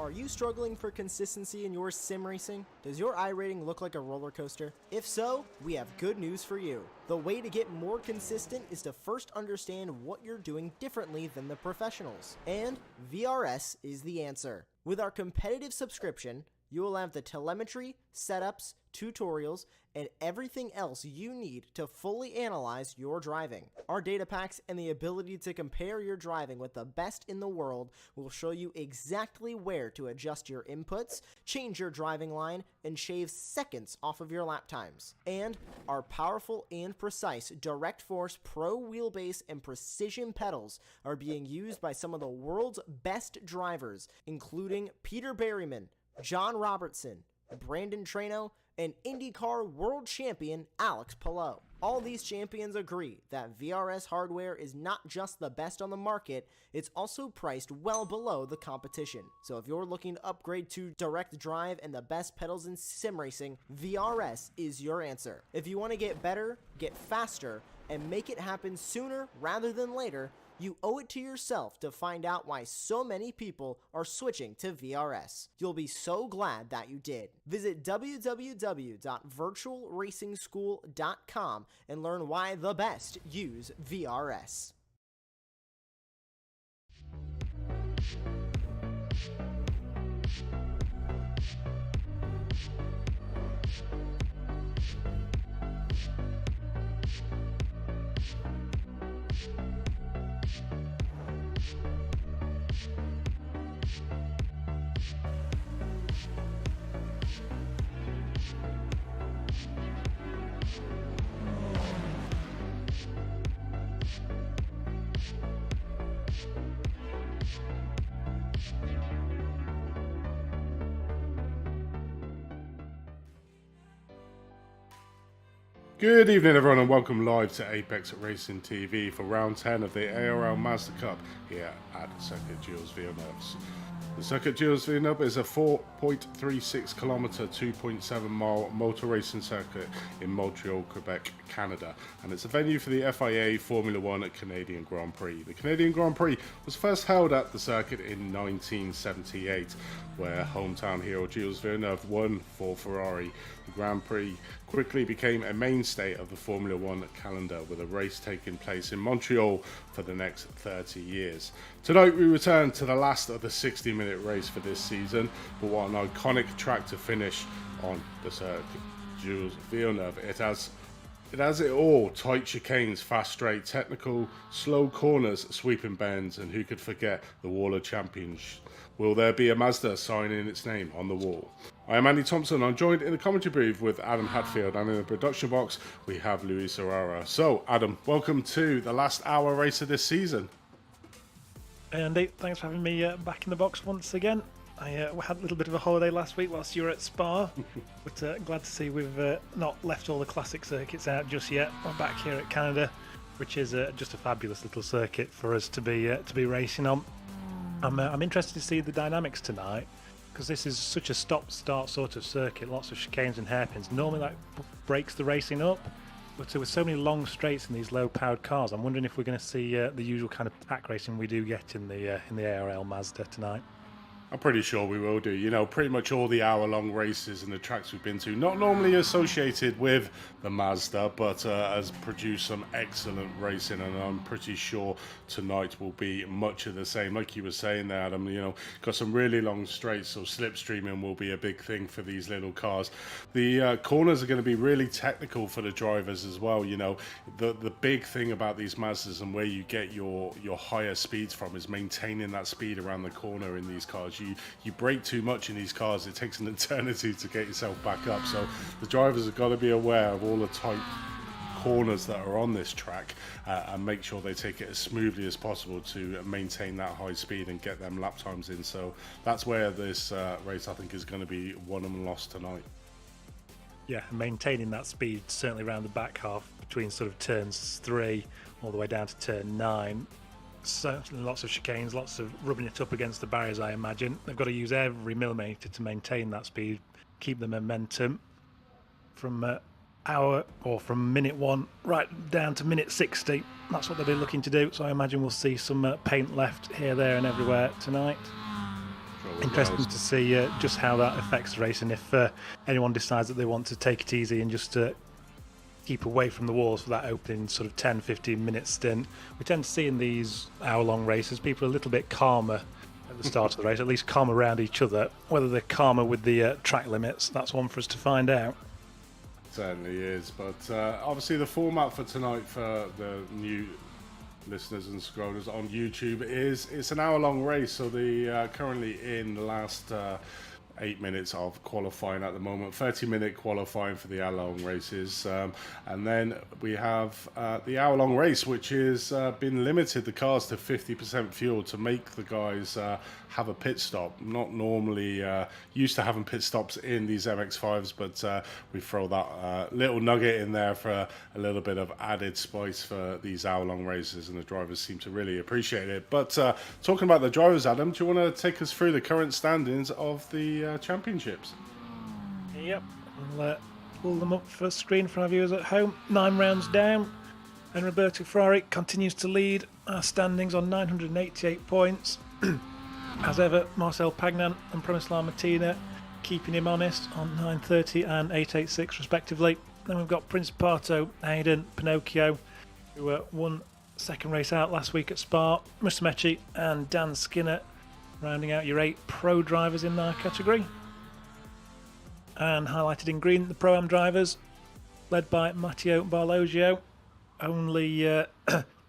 Are you struggling for consistency in your sim racing? Does your iRating look like a roller coaster? If so, we have good news for you. The way to get more consistent is to first understand what you're doing differently than the professionals. And VRS is the answer. With our competitive subscription, you will have the telemetry, setups, tutorials, and everything else you need to fully analyze your driving. Our data packs and the ability to compare your driving with the best in the world will show you exactly where to adjust your inputs, change your driving line, and shave seconds off of your lap times. And our powerful and precise Direct Force Pro wheelbase and precision pedals are being used by some of the world's best drivers, including Peter Berryman, John Robertson, Brandon Trano, and IndyCar World Champion Alex Palou. All these champions agree that VRS hardware is not just the best on the market, it's also priced well below the competition. So if you're looking to upgrade to direct drive and the best pedals in sim racing, VRS is your answer. If you want to get better, get faster, and make it happen sooner rather than later, you owe it to yourself to find out why so many people are switching to VRS. You'll be so glad that you did. Visit www.virtualracingschool.com and learn why the best use VRS. Good evening everyone and welcome live to Apex Racing TV for round 10 of the ARL Mazda Cup here at Circuit Gilles Villeneuve. The Circuit Gilles Villeneuve is a 4.36 kilometer, 2.7 mile motor racing circuit in Montreal, Quebec, Canada, and it's a venue for the FIA Formula 1 Canadian Grand Prix. The Canadian Grand Prix was first held at the circuit in 1978, where hometown hero Gilles Villeneuve won for Ferrari. The Grand Prix quickly became a mainstay of the Formula 1 calendar, with a race taking place in Montreal for the next 30 years. Tonight we return to the last of the 60-minute race for this season, but what an iconic track to finish on the Circuit Gilles Villeneuve. It has it all: tight chicanes, fast straight, technical, slow corners, sweeping bends, and who could forget the Wall of Champions? Will there be a Mazda signing its name on the wall? I am Andy Thompson. I'm joined in the commentary booth with Adam Hatfield, and in the production box we have Luis Herrera. So, Adam, welcome to the last hour race of this season. Hey Andy, thanks for having me back in the box once again. I had a little bit of a holiday last week whilst you were at Spa, but glad to see we've not left all the classic circuits out just yet. We're back here at Canada, which is just a fabulous little circuit for us to be racing on. I'm interested to see the dynamics tonight, because this is such a stop-start sort of circuit, lots of chicanes and hairpins. Normally that breaks the racing up, but with so many long straights in these low-powered cars, I'm wondering if we're going to see the usual kind of pack racing we do get in the ARL Mazda tonight. I'm pretty sure we will do. You know, pretty much all the hour-long races and the tracks we've been to, not normally associated with the Mazda, but has produced some excellent racing, and I'm pretty sure tonight will be much of the same. Like you were saying there, Adam, you know, got some really long straights, so slipstreaming will be a big thing for these little cars. The corners are going to be really technical for the drivers as well. You know, the big thing about these Mazdas and where you get your higher speeds from is maintaining that speed around the corner in these cars. You brake too much in these cars, it takes an eternity to get yourself back up. So the drivers have got to be aware of all the tight corners that are on this track and make sure they take it as smoothly as possible to maintain that high speed and get them lap times in. So that's where this race, I think, is going to be won and lost tonight. Yeah, maintaining that speed certainly around the back half between sort of turns 3 all the way down to turn 9. Certainly lots of chicanes, lots of rubbing it up against the barriers, I imagine. They've got to use every millimetre to maintain that speed, keep the momentum from from minute 1 right down to minute 60. That's what they'll be looking to do, so I imagine we'll see some paint left here, there and everywhere tonight. Interesting to see just how that affects the race, and if anyone decides that they want to take it easy and just keep away from the walls for that opening sort of 10-15 minute stint. We tend to see in these hour-long races people are a little bit calmer at the start of the race, at least calmer around each other. Whether they're calmer with the track limits, that's one for us to find out. Certainly is, but obviously the format for tonight for the new listeners and scrollers on YouTube is it's an hour-long race, so the currently in the last 8 minutes of qualifying at the moment, 30-minute qualifying for the hour-long races, and then we have the hour-long race, which has been limited the cars to 50% fuel to make the guys have a pit stop. Not normally used to having pit stops in these MX-5s, but we throw that little nugget in there for a little bit of added spice for these hour-long races, and the drivers seem to really appreciate it. But talking about the drivers, Adam, do you want to take us through the current standings of the championships? Yep, we'll pull them up for screen for our viewers at home. 9 rounds down, and Roberto Ferrari continues to lead our standings on 988 points. As ever, Marcel Pagnan and Przemysław Martina keeping him honest on 930 and 886 respectively. Then we've got Principato, Hayden, Pinocchio, who won second race out last week at Spa, Musumeci and Dan Skinner rounding out your 8 pro drivers in our category. And highlighted in green, the Pro-Am drivers, led by Matteo Barlogio, only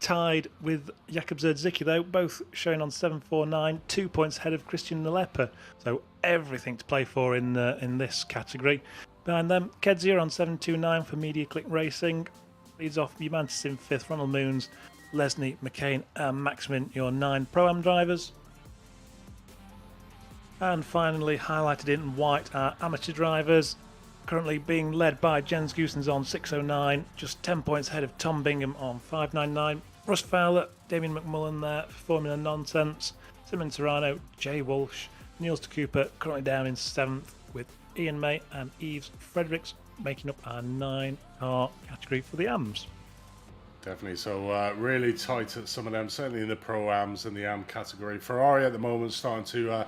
tied with Jakub Zerdzicki though, both showing on 749, 2 points ahead of Christian Nalepa. So everything to play for in this category. Behind them, Kedzier on 729 for Media Click Racing. Leads off Humantis in 5th, Ronald Moons, Lesney, McCain and Maximin, your 9 Pro-Am drivers. And finally, highlighted in white, are amateur drivers, currently being led by Jens Goosens on 609, just 10 points ahead of Tom Bingham on 599. Russ Fowler, Damien McMullen there for Formula Nonsense, Simon Serrano, Jay Walsh, Niels de Cooper currently down in 7th, with Ian May and Yves Fredericks making up our 9-car category for the AMs. Definitely, so really tight at some of them, certainly in the Pro-Ams and the AM category. Ferrari at the moment starting to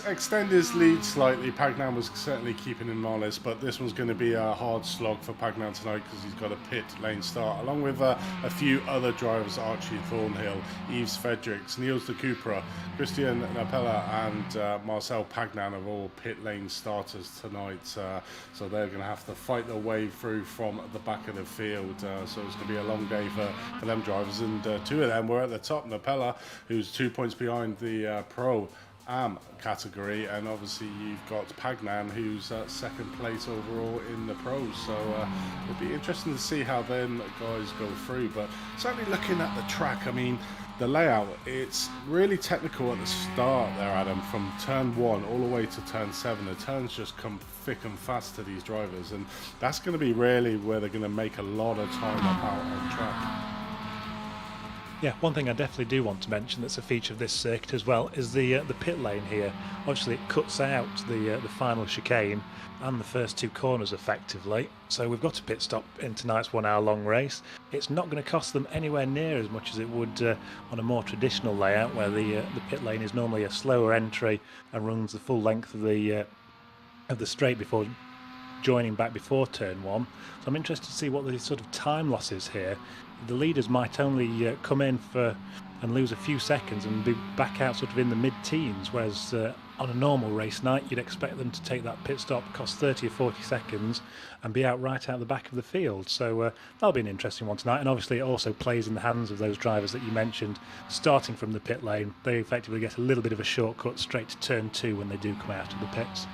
extend his lead slightly. Pagnan was certainly keeping him honest, but this one's going to be a hard slog for Pagnan tonight because he's got a pit lane start, along with a few other drivers, Archie Thornhill, Yves Fredericks, Niels de Cooper, Christian Napella and Marcel Pagnan are all pit lane starters tonight, so they're going to have to fight their way through from the back of the field, so it's going to be a long day for them drivers, and 2 of them were at the top. Napella, who's 2 points behind the Pro-Am category, and obviously you've got Pagnan, who's second place overall in the pros, so it'll be interesting to see how them guys go through. But certainly looking at the track, I mean, the layout, it's really technical at the start there, Adam, from turn 1 all the way to turn 7. The turns just come thick and fast to these drivers, and that's going to be really where they're going to make a lot of time up out on track. Yeah, one thing I definitely do want to mention that's a feature of this circuit as well is the pit lane here. Obviously it cuts out the final chicane and the first 2 corners effectively, so we've got a pit stop in tonight's 1 hour long race. It's not going to cost them anywhere near as much as it would on a more traditional layout where the pit lane is normally a slower entry and runs the full length of the straight before joining back before turn 1. So I'm interested to see what the sort of time loss is here. The leaders might only come in for and lose a few seconds and be back out sort of in the mid-teens, whereas on a normal race night you'd expect them to take that pit stop, cost 30 or 40 seconds and be out right out the back of the field. So that'll be an interesting one tonight, and obviously it also plays in the hands of those drivers that you mentioned starting from the pit lane. They effectively get a little bit of a shortcut straight to turn 2 when they do come out of the pits.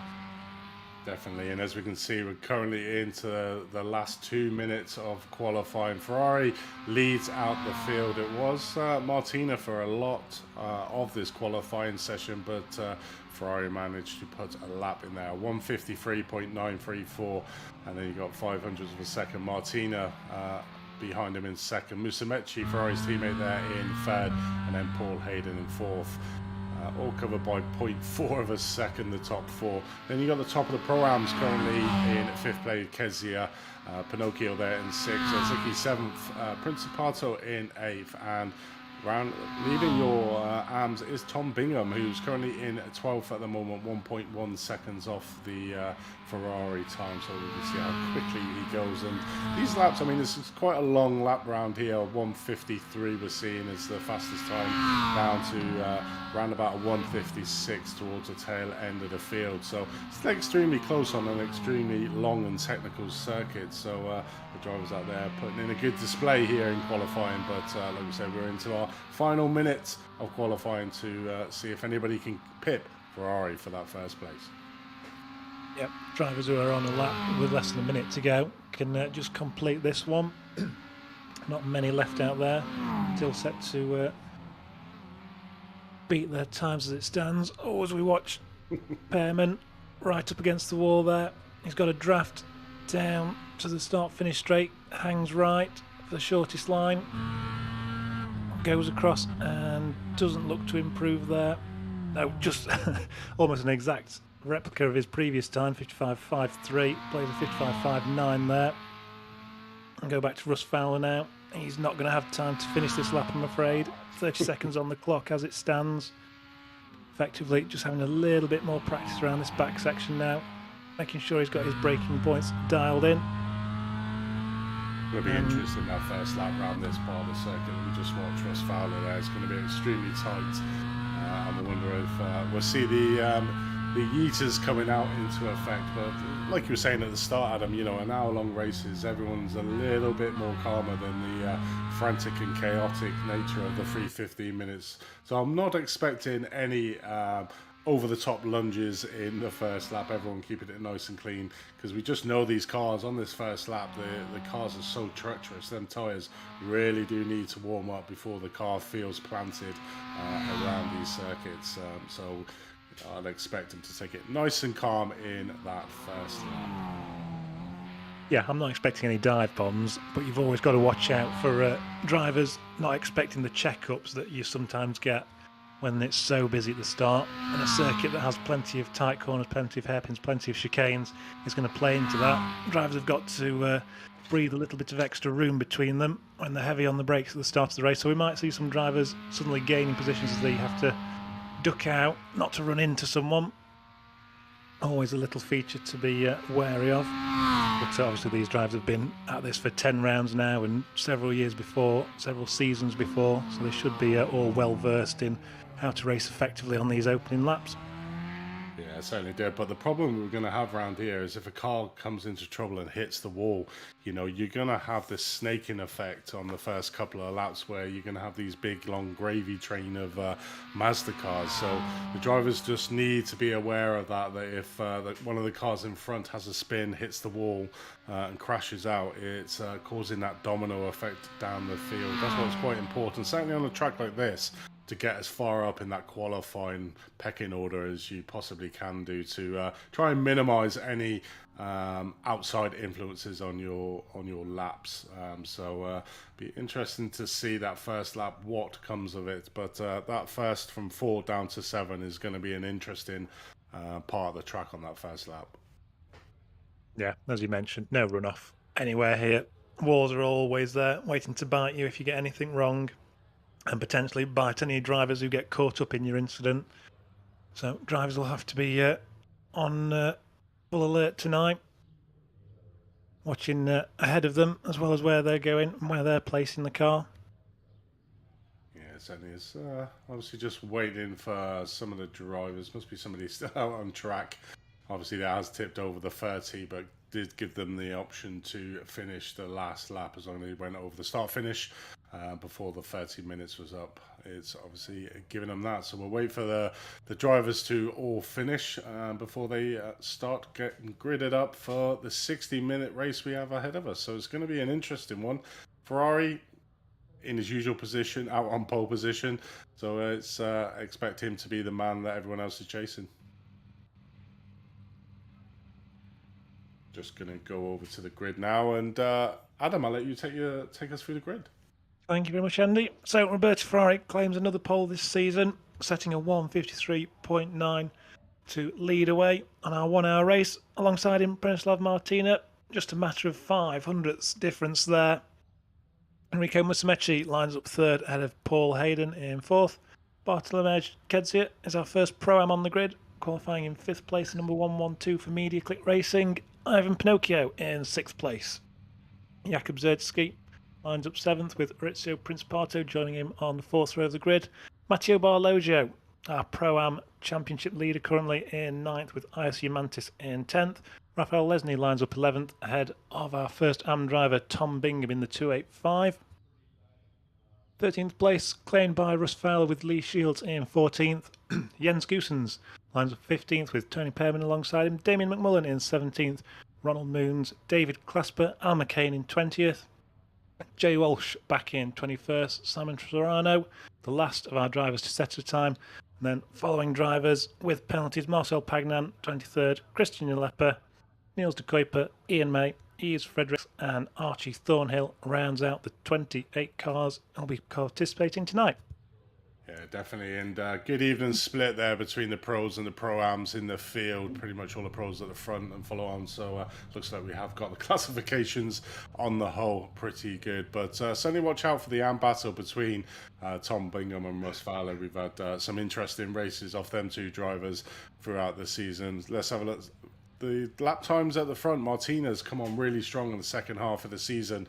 Definitely, and as we can see, we're currently into the last 2 minutes of qualifying. Ferrari leads out the field. It was Martina for a lot of this qualifying session, but Ferrari managed to put a lap in there, 153.934, and then you got 500ths of a second. Martina behind him in second. Musumeci, Ferrari's teammate, there in third, and then Paul Hayden in fourth. All covered by 0.4 of a second, the top 4. Then you got the top of the Pro-Ams currently in 5th place, Kezia, Pinocchio there in 6th, Ziki 7th, Principato in 8th, and Leading your arms is Tom Bingham, who's currently in 12th at the moment, 1.1 seconds off the Ferrari time. So we can see how quickly he goes. And these laps, I mean, this is quite a long lap round here. 1:53 we're seeing is the fastest time, down to around about 1:56 towards the tail end of the field. So it's extremely close on an extremely long and technical circuit. So the drivers out there putting in a good display here in qualifying. But like we said, we're into our final minutes of qualifying to see if anybody can pip Ferrari for that first place. Yep, drivers who are on a lap with less than a minute to go can just complete this one. Not many left out there, still set to beat their times as it stands. Oh, as we watch Pearman right up against the wall there. He's got a draft down to the start-finish straight, hangs right for the shortest line, goes across and doesn't look to improve there. No, just almost an exact replica of his previous time, 55.53, plays a 55.59 there. And go back to Russ Fowler now. He's not going to have time to finish this lap, I'm afraid. 30 seconds on the clock as it stands. Effectively just having a little bit more practice around this back section now, making sure he's got his braking points dialed in. It'll be interesting that first lap round this part of the circuit that we just watched. Russ Fowler there. It's going to be extremely tight. And I wonder if we'll see the yeeters coming out into effect. But like you were saying at the start, Adam, you know, an hour-long races, everyone's a little bit more calmer than the frantic and chaotic nature of the 3:15 minutes. So I'm not expecting any over-the-top lunges in the first lap. Everyone keeping it nice and clean, because we just know these cars on this first lap, the cars are so treacherous. Them tyres really do need to warm up before the car feels planted around these circuits. So I'd expect them to take it nice and calm in that first lap. Yeah, I'm not expecting any dive bombs, but you've always got to watch out for drivers not expecting the checkups that you sometimes get when it's so busy at the start. And a circuit that has plenty of tight corners, plenty of hairpins, plenty of chicanes is going to play into that. Drivers have got to breathe a little bit of extra room between them when they're heavy on the brakes at the start of the race. So we might see some drivers suddenly gaining positions as they have to duck out, not to run into someone. Always a little feature to be wary of. But obviously these drivers have been at this for 10 rounds now and several years before, several seasons before, so they should be all well versed in how to race effectively on these opening laps. Yeah, it certainly did. But the problem we're going to have around here is if a car comes into trouble and hits the wall, you know, you're going to have this snaking effect on the first couple of laps where you're going to have these big, long gravy train of Mazda cars. So the drivers just need to be aware of that if one of the cars in front has a spin, hits the wall and crashes out, it's causing that domino effect down the field. That's what's quite important, certainly on a track like this, to get as far up in that qualifying pecking order as you possibly can do to try and minimize any outside influences on your laps. So be interesting to see that first lap, what comes of it. But that first from 4 down to 7 is going to be an interesting part of the track on that first lap. Yeah, as you mentioned, no runoff anywhere here. Walls are always there, waiting to bite you if you get anything wrong, and potentially bite any drivers who get caught up in your incident. So drivers will have to be on full alert tonight, watching ahead of them as well as where they're going and where they're placing the car. Yeah, it certainly is. Obviously just waiting for some of the drivers. Must be somebody still out on track. Obviously that has tipped over the 30, but did give them the option to finish the last lap as long as they went over the start finish before the 30 minutes was up. It's obviously giving them that. So we'll wait for the drivers to all finish before they start getting gridded up for the 60-minute race we have ahead of us. So it's going to be an interesting one. Ferrari in his usual position, out on pole position. So it's expect him to be the man that everyone else is chasing. Just going to go over to the grid now, and Adam, I'll let you take us through the grid. Thank you very much, Andy. So Roberto Ferrari claims another pole this season, setting a 1:53.9 to lead away on our 1 hour race. Alongside him, Branislav Martina, just a matter of 0.05 difference there. Enrico Musumeci lines up third ahead of Paul Hayden in fourth. Bartolomej Kedzia is our first Pro-Am on the grid, qualifying in fifth place, number 112 for Media Click Racing. Ivan Pinocchio in sixth place. Jakub Zerdsky lines up seventh with Maurizio Principato joining him on the fourth row of the grid. Matteo Barlogio, our Pro-Am Championship leader, currently in ninth with Ias Mantis in 10th. Raphael Lesney lines up 11th ahead of our first AM driver Tom Bingham in the 285. 13th place claimed by Russ Fowler with Lee Shields in 14th. Jens Goosens lines up 15th with Tony Pearman alongside him. Damien McMullen in 17th. Ronald Moons, David Clasper, Al McCain in 20th. Jay Walsh back in 21st. Simon Serrano, the last of our drivers to set a time. And then following drivers with penalties: Marcel Pagnan, 23rd. Christian Leper, Niels de Kuiper, Ian May, Yves Fredericks and Archie Thornhill rounds out the 28 cars that will be participating tonight. Yeah, definitely. And good evening split there between the pros and the pro-ams in the field. Pretty much all the pros at the front and follow on. So looks like we have got the classifications on the whole pretty good. But certainly watch out for the AM battle between Tom Bingham and Russ Fowler. We've had some interesting races off them two drivers throughout the season. Let's have a look. The lap times at the front, Martinez come on really strong in the second half of the season.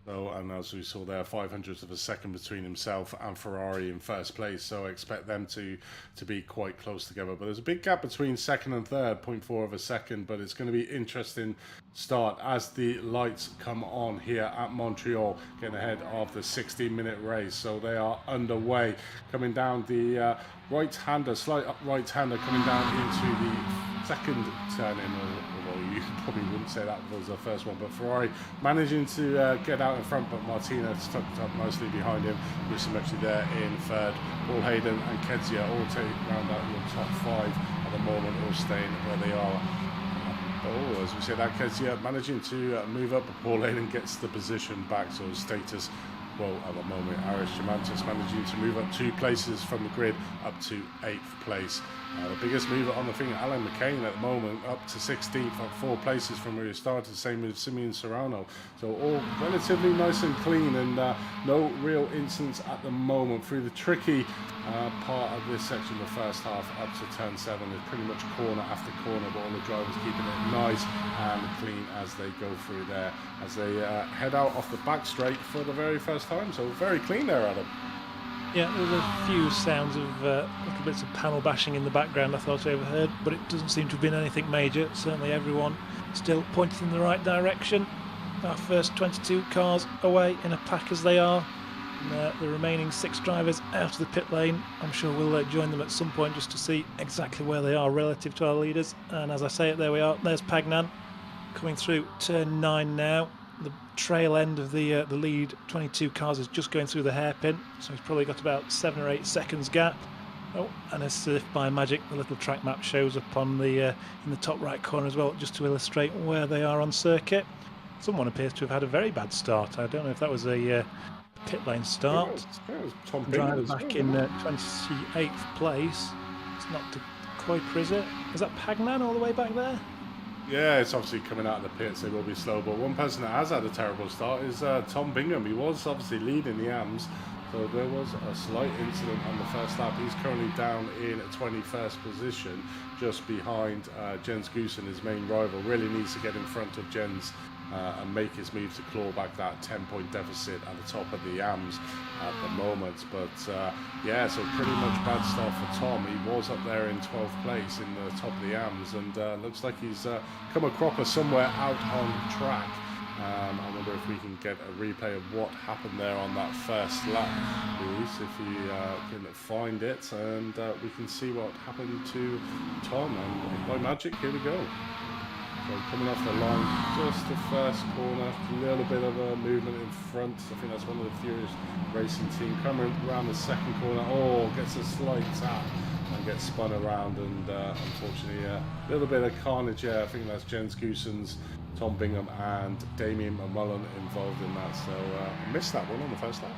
So, and as we saw there, 500ths of a second between himself and Ferrari in first place. So I expect them to be quite close together. But there's a big gap between second and third, 0.4 of a second. But it's going to be interesting start as the lights come on here at Montreal, getting ahead of the 16-minute race. So they are underway, coming down the right-hander, slight right-hander coming down into the second turn in, although you probably wouldn't say that was the first one, but Ferrari managing to get out in front, but Martinez tucked up nicely behind him. Musumeci there in third. Paul Hayden and Kedzia all round out your top five at the moment, all staying where they are. Oh, as we said, that Kedzia managing to move up, but Paul Hayden gets the position back, so his status, well, at the moment, Aris Gimantis managing to move up 2 places from the grid up to 8th place. The biggest mover on the thing, Alan McCain at the moment, up to 16th, up 4 places from where he started, same with Simeon Serrano. So all relatively nice and clean, and no real incidents at the moment. Through the tricky part of this section, the first half up to turn 7, is pretty much corner after corner, but all the drivers keeping it nice and clean as they go through there, as they head out off the back straight for the very first time. So very clean there, Adam. Yeah, there was a few sounds of little bits of panel bashing in the background I thought I overheard, but it doesn't seem to have been anything major. Certainly everyone still pointed in the right direction. Our first 22 cars away in a pack as they are. And, the remaining 6 drivers out of the pit lane. I'm sure we'll join them at some point just to see exactly where they are relative to our leaders. And as I say it, there we are. There's Pagnan coming through turn 9 now. The trail end of the lead 22 cars is just going through the hairpin, so he's probably got about 7 or 8 seconds gap. Oh, and as if by magic, the little track map shows up on the in the top right corner as well, just to illustrate where they are on circuit. Someone appears to have had a very bad start. I don't know if that was a pit lane start. Yeah, it was Tom Driver Bingham back in 28th place. It's not De Kuiper, is it? Is that Pagnan all the way back there? Yeah, it's obviously coming out of the pits, they will be slow, but one person that has had a terrible start is Tom Bingham. He was obviously leading the AMs, so there was a slight incident on the first lap. He's currently down in 21st position, just behind Jens Goosen, his main rival. Really needs to get in front of Jens and make his move to claw back that 10-point deficit at the top of the AMs at the moment. But yeah, so pretty much bad start for Tom. He was up there in 12th place in the top of the AMs, and looks like he's come a cropper somewhere out on track. I wonder if we can get a replay of what happened there on that first lap, Luis, if you can find it, and we can see what happened to Tom. And by magic, here we go. So coming off the line, just the first corner, a little bit of a movement in front. I think that's one of the Furious Racing team. Coming around the second corner, gets a slight tap and gets spun around, and unfortunately a little bit of carnage. I think that's Jens Goosen's, Tom Bingham and Damien McMullen involved in that. So I missed that one on the first lap.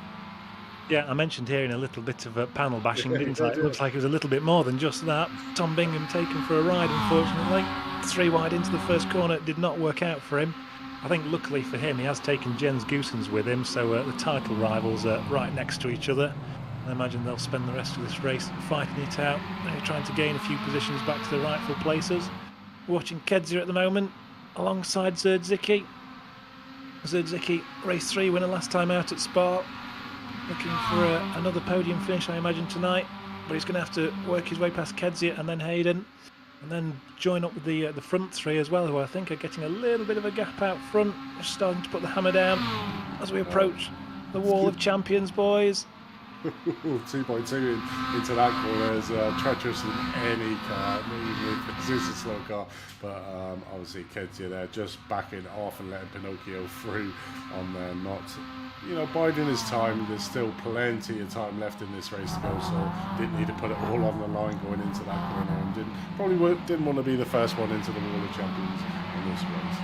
Yeah, I mentioned hearing a little bit of panel bashing, didn't I? It looks like it was a little bit more than just that. Tom Bingham taken for a ride, unfortunately. 3 wide into the first corner, it did not work out for him. I think luckily for him, he has taken Jens Goossens with him, so the title rivals are right next to each other. I imagine they'll spend the rest of this race fighting it out, trying to gain a few positions back to their rightful places. Watching Kedzia at the moment, alongside Zerdzicki. Zerdzicki, race 3 winner last time out at Spa. Looking for another podium finish, I imagine, tonight. But he's going to have to work his way past Kedzia and then Hayden. And then join up with the front 3 as well, who I think are getting a little bit of a gap out front. Just starting to put the hammer down as we approach the wall of champions, boys. 2.2 into that corner is treacherous in any car, even if it's a slow car. But obviously Kedzia there just backing off and letting Pinocchio through on there, not biding his time. There's still plenty of time left in this race to go, so didn't need to put it all on the line going into that corner, and didn't want to be the first one into the wall of champions in this race.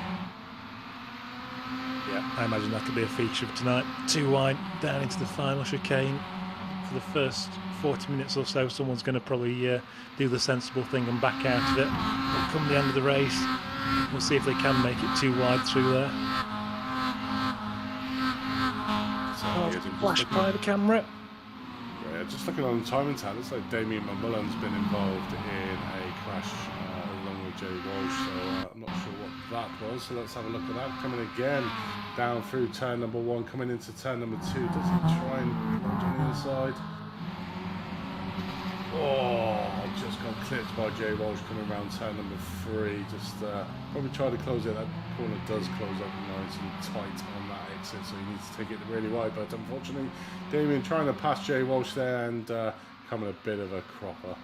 Yeah, I imagine that'll be a feature of tonight. Too wide down into the final chicane. For the first 40 minutes or so, someone's going to probably do the sensible thing and back out of it. But come the end of the race, we'll see if they can make it too wide through there. Flashed by the camera. Yeah, just looking on the timing tab, looks like Damien McMullen's been involved in a crash along with Jay Walsh, so I'm not sure what that was. So let's have a look at that. Coming again down through turn number 1, coming into turn number 2. Does he try and plunge on the inside? Oh, just got clipped by Jay Walsh coming around turn number 3. Just probably try to close it. That corner does close up nice and tight on that exit, so he needs to take it really wide. But unfortunately, Damien trying to pass Jay Walsh there and coming a bit of a cropper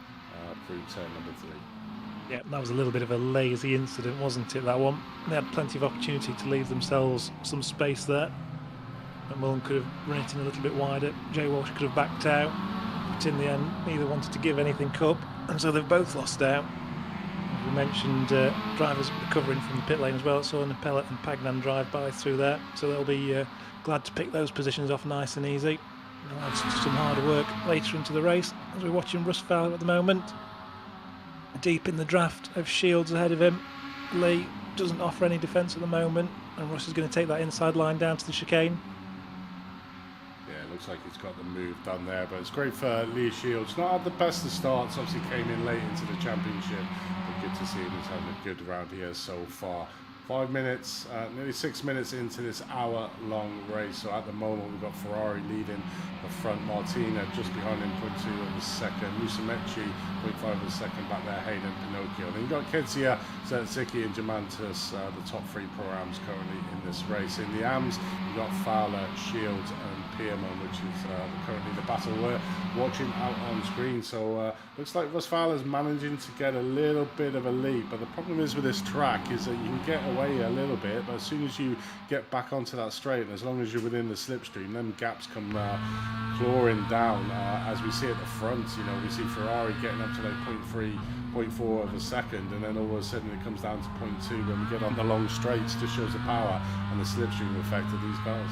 through turn number 3. Yeah, that was a little bit of a lazy incident, wasn't it, that one? They had plenty of opportunity to leave themselves some space there. McMullen could have run it in a little bit wider. Jay Walsh could have backed out. But in the end, neither wanted to give anything up, and so they've both lost out. As we mentioned, drivers recovering from the pit lane as well. So Napella and Pagnan drive by through there, so they'll be glad to pick those positions off nice and easy. They'll have some harder work later into the race, as we're watching Russ Fowler at the moment. Deep in the draft of Shields ahead of him. Lee doesn't offer any defence at the moment, and Russ is going to take that inside line down to the chicane. Yeah, it looks like he's got the move done there, but it's great for Lee Shields. Not had the best of starts, obviously came in late into the championship, but good to see him. He's having a good round here so far. 5 minutes, nearly 6 minutes into this hour-long race. So at the moment, we've got Ferrari leading the front. Martina just behind him, 0.2 of a second. Musumeci, 0.5 of a second back there. Hayden, Pinocchio. Then you've got Kedzia, Zerdzicki and Jamantis, the top 3 pro-ams currently in this race. In the AMs, you've got Fowler, Shields and Pierman, which is currently the battle we're watching out on screen. So looks like Russ Fowler's managing to get a little bit of a lead, but the problem is with this track is that you can get away a little bit, but as soon as you get back onto that straight, and as long as you're within the slipstream, then gaps come clawing down, as we see at the front. We see Ferrari getting up to like 0.3, 0.4 of a second, and then all of a sudden it comes down to 0.2 when we get on the long straights. Just shows the power and the slipstream effect of these cars.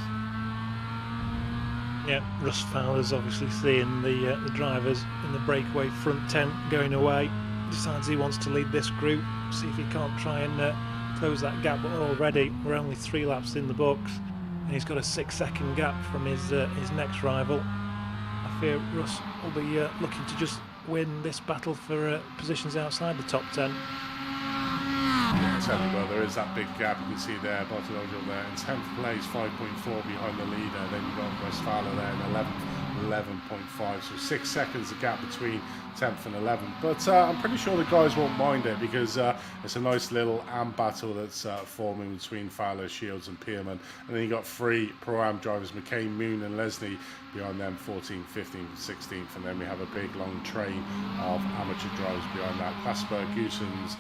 Yeah, Russ Fowler's obviously seeing the drivers in the breakaway front 10 going away. Decides he wants to lead this group, see if he can't try and close that gap. But already we're only 3 laps in the books, and he's got a 6-second gap from his next rival. I fear Russ will be looking to just win this battle for positions outside the top 10. Well, there is that big gap you can see there. Bartologio there in 10th place, 5.4 behind the leader. Then you've got Russ Fowler there in 11th, 11.5. So 6 seconds a gap between 10th and 11th. But I'm pretty sure the guys won't mind it, because it's a nice little AM battle that's forming between Fowler, Shields and Pierman. And then you've got 3 Pro-Am drivers, McCain, Moon and Leslie, behind them 14th, 15th, 16th. And then we have a big long train of amateur drivers behind that. Klasper, Goossens,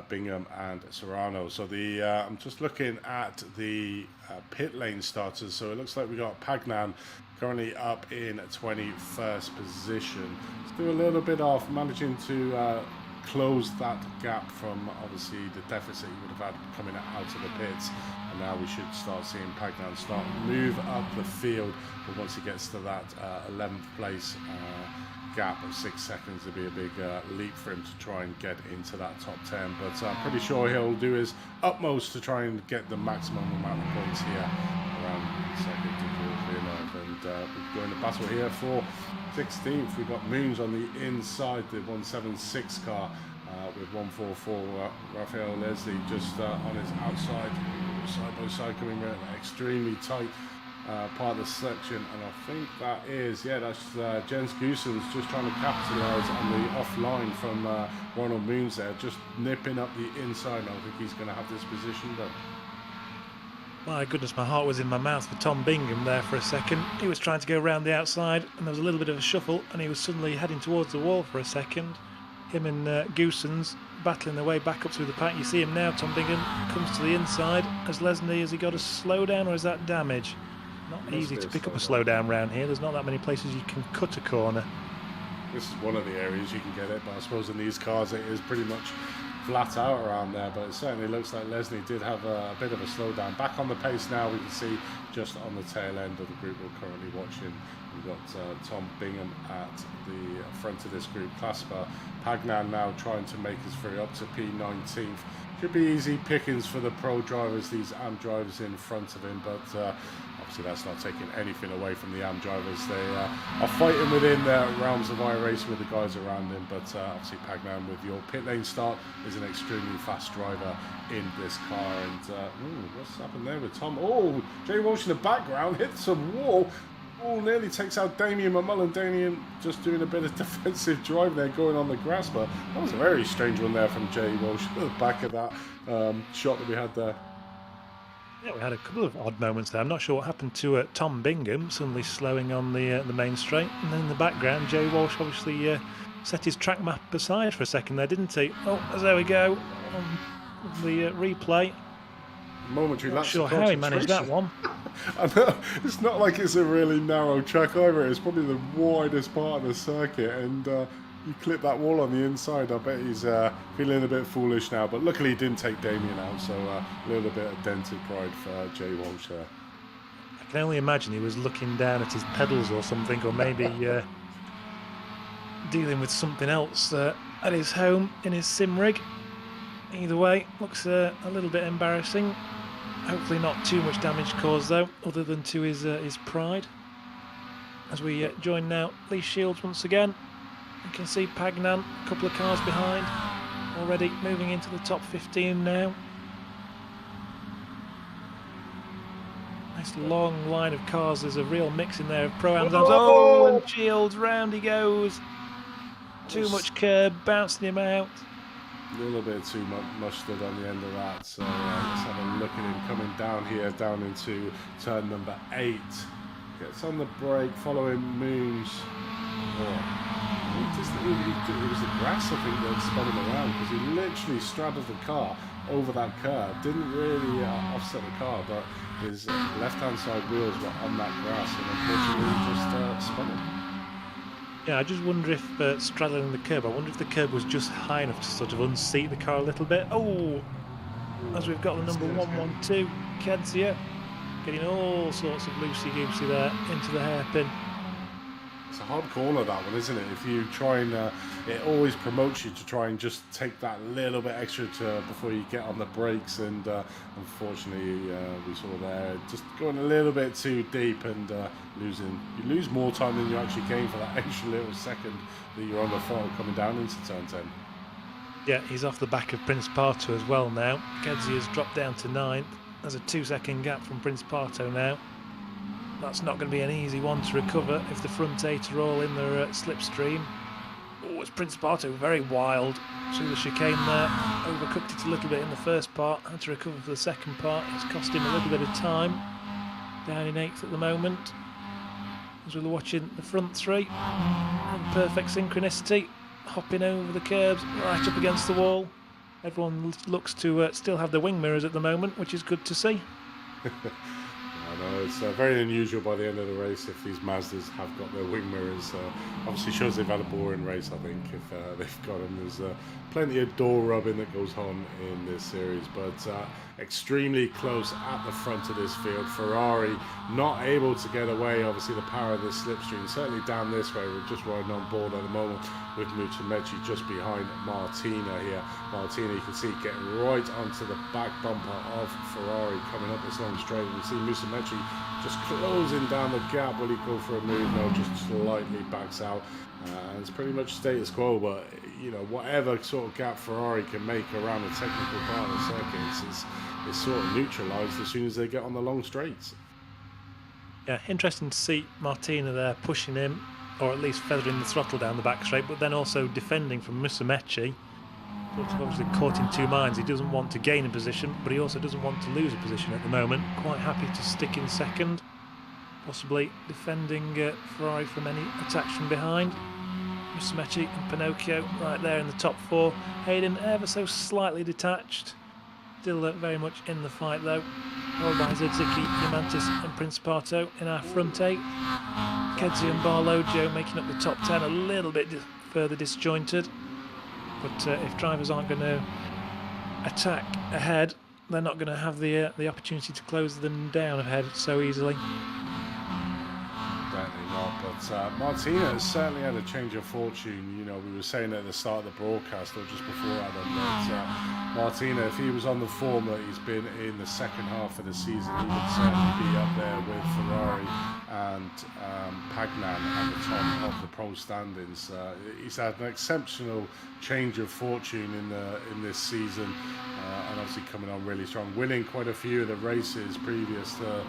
Bingham and Serrano. So I'm just looking at the pit lane starters. So it looks like we got Pagnan currently up in 21st position. Still a little bit off, managing to close that gap from obviously the deficit you would have had coming out of the pits. And now we should start seeing Pagnan start move up the field. But once he gets to that 11th place gap of 6 seconds would be a big leap for him to try and get into that top 10. But I'm pretty sure he'll do his utmost to try and get the maximum amount of points here around second to Villeneuve. And we're going to battle here for 16th. We've got Moons on the inside, the 176 car. With 144, Raphael Leslie just on his outside, side by side, coming around extremely tight part of the section, and I think that's Jens Goossens just trying to capitalise on the offline from Ronald Moons there, just nipping up the inside, and I think he's going to have this position done. My goodness, my heart was in my mouth for Tom Bingham there for a second. He was trying to go around the outside, and there was a little bit of a shuffle, and he was suddenly heading towards the wall for a second. Him and Goossens battling their way back up through the pack. You see him now, Tom Bingham comes to the inside. Has Lesney, has he got a slowdown or is that damage? Not easy to pick up a slowdown round here. There's not that many places you can cut a corner. This is one of the areas you can get it, but I suppose in these cars it is pretty much flat out around there, but it certainly looks like Lesney did have a bit of a slowdown. Back on the pace now, we can see just on the tail end of the group we're currently watching. We've got Tom Bingham at the front of this group. Clasper Pagnan now trying to make his way up to P19th. Should be easy pickings for the pro drivers, these AM drivers in front of him, but obviously that's not taking anything away from the AM drivers. They are fighting within the realms of iRacing with the guys around him, but obviously Pagnan, with your pit lane start, is an extremely fast driver in this car. And what's happened there with Tom? Oh, Jay Walsh in the background hits some wall. Oh, nearly takes out Damien McMullen. Damien just doing a bit of defensive drive there, going on the grass, but that was a very strange one there from Jay Walsh at the back of that shot that we had there. Yeah, we had a couple of odd moments there. I'm not sure what happened to Tom Bingham, suddenly slowing on the main straight, and then in the background, Jay Walsh obviously set his track map aside for a second there, didn't he? Oh, there we go on the replay. Momentary lapse Not sure how he managed that one. I know, it's not like it's a really narrow track either. It's probably the widest part of the circuit, and you clip that wall on the inside. I bet he's feeling a bit foolish now, but luckily he didn't take Damien out, so a little bit of dented pride for Jay Walsh there. I can only imagine he was looking down at his pedals or something, or maybe dealing with something else at his home in his sim rig. Either way, looks a little bit embarrassing. Hopefully not too much damage caused though, other than to his pride. As we join now Lee Shields once again, you can see Pagnan a couple of cars behind, already moving into the top 15 now. Nice long line of cars. There's a real mix in there of Pro-Ams. Oh, and Shields, round he goes. Too much curb, bouncing him out. A little bit too much mustard on the end of that, so let's have a look at him coming down here, down into turn number 8. Gets on the brake, following Moons. It was the grass, I think, that spun him around, because he literally straddled the car over that curve. Didn't really offset the car, but his left-hand side wheels were on that grass, and unfortunately just spun him. Yeah, I just wonder if straddling the curb, I wonder if the curb was just high enough to sort of unseat the car a little bit. Oh, as we've got the number 112, Kedzia, getting all sorts of loosey-goosey there into the hairpin. It's a hard corner, that one, isn't it? If you try and, it always promotes you to try and just take that little bit extra before you get on the brakes, and unfortunately we saw there just going a little bit too deep and you lose more time than you actually gain for that extra little second that you're on the throttle coming down into turn 10. Yeah, he's off the back of Prince Parto as well now. Kedzia has dropped down to 9th. There's a 2-second gap from Prince Parto now. That's not going to be an easy one to recover if the front 8 are all in their slipstream. Oh, it's Prince Parto, very wild through the chicane there. Overcooked it a little bit in the first part, had to recover for the second part. It's cost him a little bit of time. Down in 8th at the moment. As we're watching the front 3, in perfect synchronicity, hopping over the curbs, right up against the wall. Everyone looks to still have the wing mirrors at the moment, which is good to see. I know it's very unusual by the end of the race if these Mazdas have got their wing mirrors. Obviously shows they've had a boring race, I think, if they've got them. There's plenty of door rubbing that goes on in this series, but extremely close at the front of this field. Ferrari not able to get away, obviously the power of this slipstream. Certainly down this way, we're just riding on board at the moment with Musumeci just behind Martina here. Martina, you can see, getting right onto the back bumper of Ferrari coming up this long straight. We see Musumeci just closing down the gap. Will he go for a move? No, just slightly backs out. It's pretty much status quo, but you know, whatever sort of gap Ferrari can make around the technical part of the circuits is sort of neutralised as soon as they get on the long straights. Yeah, interesting to see Martina there pushing him, or at least feathering the throttle down the back straight, but then also defending from Musumeci. Sort of obviously caught in two minds. He doesn't want to gain a position, but he also doesn't want to lose a position at the moment. Quite happy to stick in second, possibly defending Ferrari from any attacks from behind. Musumeci and Pinocchio right there in the top four. Hayden ever so slightly detached. Still very much in the fight though. Followed by Zedziki, Diamantis and Principato in our front eight. Kedzi and Barlojo making up the top 10, a little bit further disjointed. But if drivers aren't going to attack ahead, they're not going to have the opportunity to close them down ahead so easily. Definitely not, but Martina has certainly had a change of fortune. You know, we were saying at the start of the broadcast, or just before Adam, that Martina, if he was on the form that he's been in the second half of the season, he would certainly be up there with Ferrari and Pagnan at the top of the pro standings. He's had an exceptional change of fortune in this season, and obviously coming on really strong, winning quite a few of the races previous to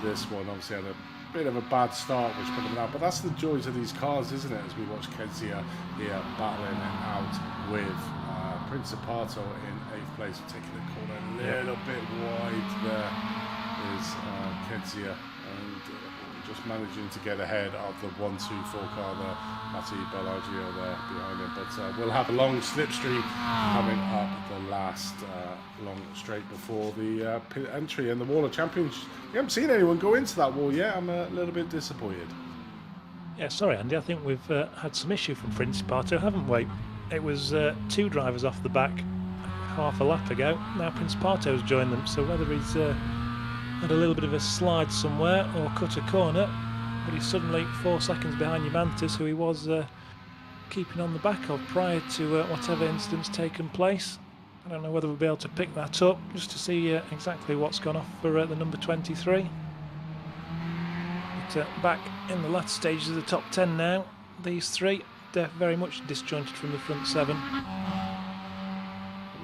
this one. Obviously had a bit of a bad start which put them out, but that's the joys of these cars, isn't it, as we watch Kezia here battling it out with Principato in 8th place, taking the corner a little bit wide. There is Kezia, and just managing to get ahead of the 1-2-4 car there, Matti Bellagio there behind him. But we'll have a long slipstream coming up the last long straight before the pit entry and the Wall of Champions. We haven't seen anyone go into that wall yet. I'm a little bit disappointed. Yeah, sorry Andy, I think we've had some issue from Principato, haven't we? It was two drivers off the back half a lap ago. Now Principato's joined them, so whether he's had a little bit of a slide somewhere or cut a corner, but he's suddenly 4 seconds behind Diamantis, who he was keeping on the back of prior to whatever incident's taken place. I don't know whether we'll be able to pick that up just to see exactly what's gone off for the number 23. But back in the latter stages of the top 10 now, these three, they're very much disjointed from the front 7.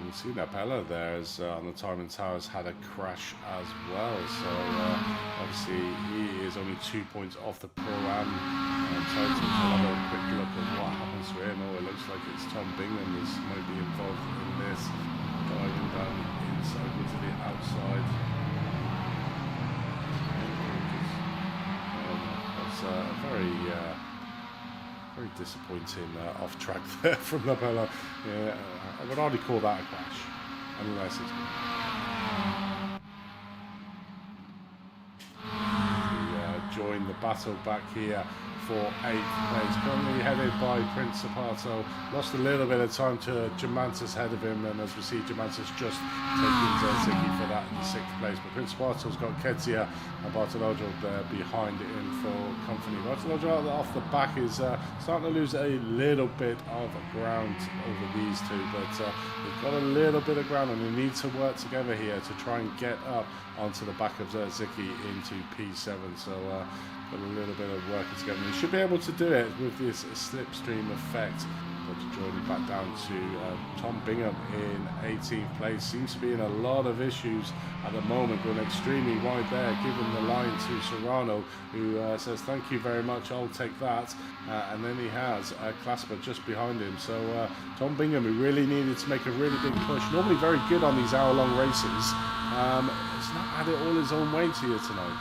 You see that Bella there is on the timing towers had a crash as well, so obviously he is only 2 points off the Pro-Am title. So we'll have a quick look at what happens to him. Oh, it looks like it's Tom Bingham that might be involved in this, diving down inside into the outside. That's very disappointing off track there from La Bella. Yeah, I would hardly call that a crash, unless it's good. We join the battle back here for 8th place, currently headed by Principato. Lost a little bit of time to Diamantis ahead of him, and as we see, Diamantis just taking Zedziki for that in the 6th place. But Principato's got Kezia and Bartologgio there behind him for company. Bartologgio off the back is starting to lose a little bit of ground over these two, but they've got a little bit of ground, and they need to work together here to try and get up onto the back of Zedziki into P7. So got a little bit of working together. They should be able to do it with this slipstream effect. But to join back down to Tom Bingham in 18th place. Seems to be in a lot of issues at the moment, going extremely wide there, giving the line to Serrano, who says thank you very much, I'll take that. And then he has Clasper just behind him. So Tom Bingham, who really needed to make a really big push, normally very good on these hour-long races, has not had it all his own way to you tonight.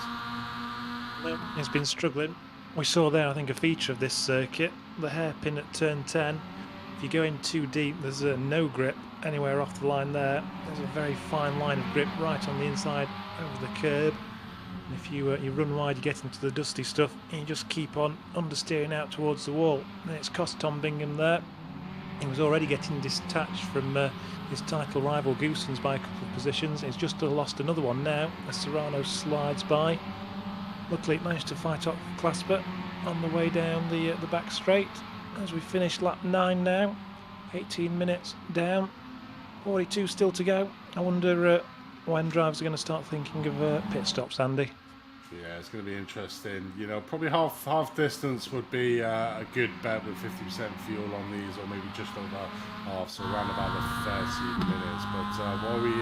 He's been struggling. We saw there, I think, a feature of this circuit, the hairpin at turn 10. If you go in too deep, there's no grip anywhere off the line there. There's a very fine line of grip right on the inside over the curb. And if you run wide, you get into the dusty stuff, and you just keep on understeering out towards the wall. And it's cost Tom Bingham there. He was already getting detached from his title rival Goossens by a couple of positions. He's just lost another one now as Serrano slides by. Luckily, it managed to fight off Clasper on the way down the back straight. As we finish lap 9 now, 18 minutes down, 42 still to go. I wonder when drivers are going to start thinking of pit stops, Andy. Yeah, it's going to be interesting. You know, probably half distance would be a good bet with 50% fuel on these, or maybe just over half, so around about the 30 minutes. But while we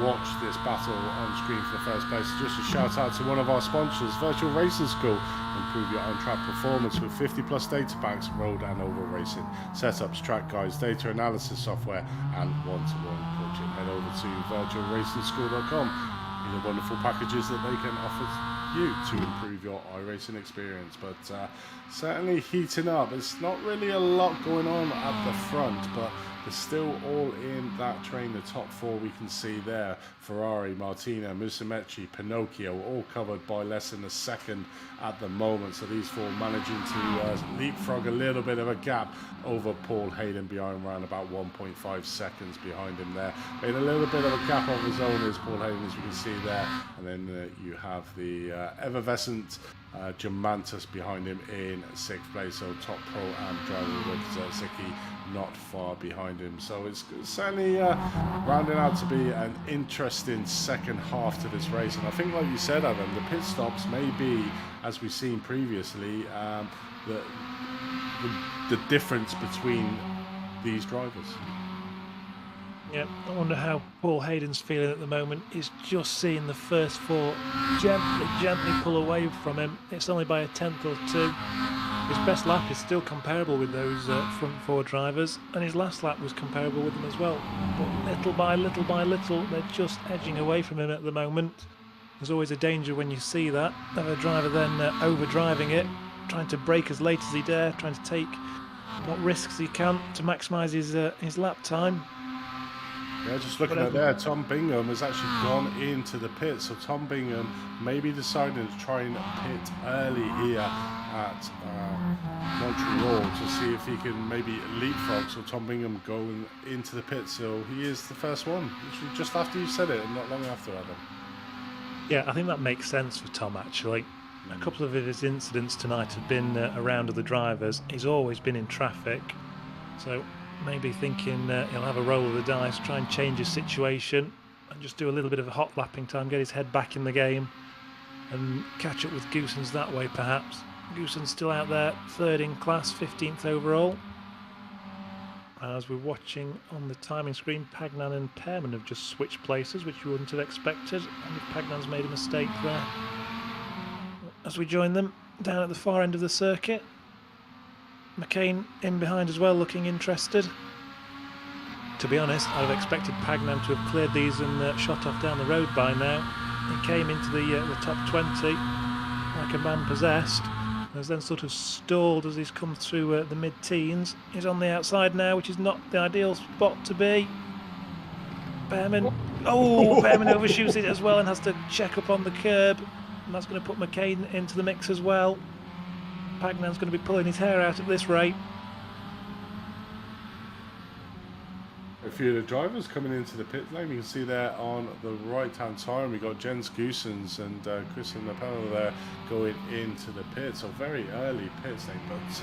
watch this battle on screen for the first place, just a shout out to one of our sponsors, Virtual Racing School. Improve your on-track performance with 50 plus data packs, road and oval racing, setups, track guides, data analysis software, and one-to-one coaching. Head over to virtualracingschool.com. The wonderful packages that they can offer you to improve your iRacing experience. But certainly heating up. It's not really a lot going on at the front, but they're still all in that train. The top four we can see there: Ferrari, Martina, Musumeci, Pinocchio, all covered by less than a second at the moment. So these four managing to leapfrog a little bit of a gap over Paul Hayden behind, around about 1.5 seconds behind him there. Made a little bit of a gap of his own, is Paul Hayden, as you can see there. And then you have the effervescent Germantus behind him in 6th place. So top pro-am driver with Zicki not far behind him. So it's certainly rounding out to be an interesting second half to this race. And I think, like you said, Adam, the pit stops may be, as we've seen previously, the difference between these drivers. Yeah, I wonder how Paul Hayden's feeling at the moment. He's just seeing the first four gently pull away from him. It's only by a tenth or two. His best lap is still comparable with those front four drivers, and his last lap was comparable with them as well. But little by little, they're just edging away from him at the moment. There's always a danger when you see that, of a driver then overdriving it, trying to brake as late as he dare, trying to take what risks he can to maximise his lap time. Yeah, just looking at there, Tom Bingham has actually gone into the pit. So Tom Bingham may be deciding to try and pit early here at Montreal to see if he can maybe leapfrog. So Tom Bingham going into the pit. So he is the first one, literally just after you said it and not long after, Adam. Yeah, I think that makes sense for Tom, actually. A couple of his incidents tonight have been around other drivers. He's always been in traffic. So maybe thinking he'll have a roll of the dice, try and change his situation and just do a little bit of a hot lapping time, get his head back in the game and catch up with Goossens that way perhaps. Goossens still out there, 3rd in class, 15th overall. As we're watching on the timing screen, Pagnan and Pearman have just switched places, which you wouldn't have expected, and if Pagnan's made a mistake there. As we join them down at the far end of the circuit, McCain in behind as well, looking interested. To be honest, I'd have expected Pagnan to have cleared these and shot off down the road by now. He came into the top 20 like a man possessed. Has then sort of stalled as he's come through the mid-teens. He's on the outside now, which is not the ideal spot to be. Behrman. Oh, Behrman overshoots it as well and has to check up on the curb. And that's going to put McCain into the mix as well. Pagnan's going to be pulling his hair out at this rate. A few of the drivers coming into the pit lane. You can see there on the right-hand side, we got Jens Goossens and Christian Napello there going into the pit. So very early pits lane, but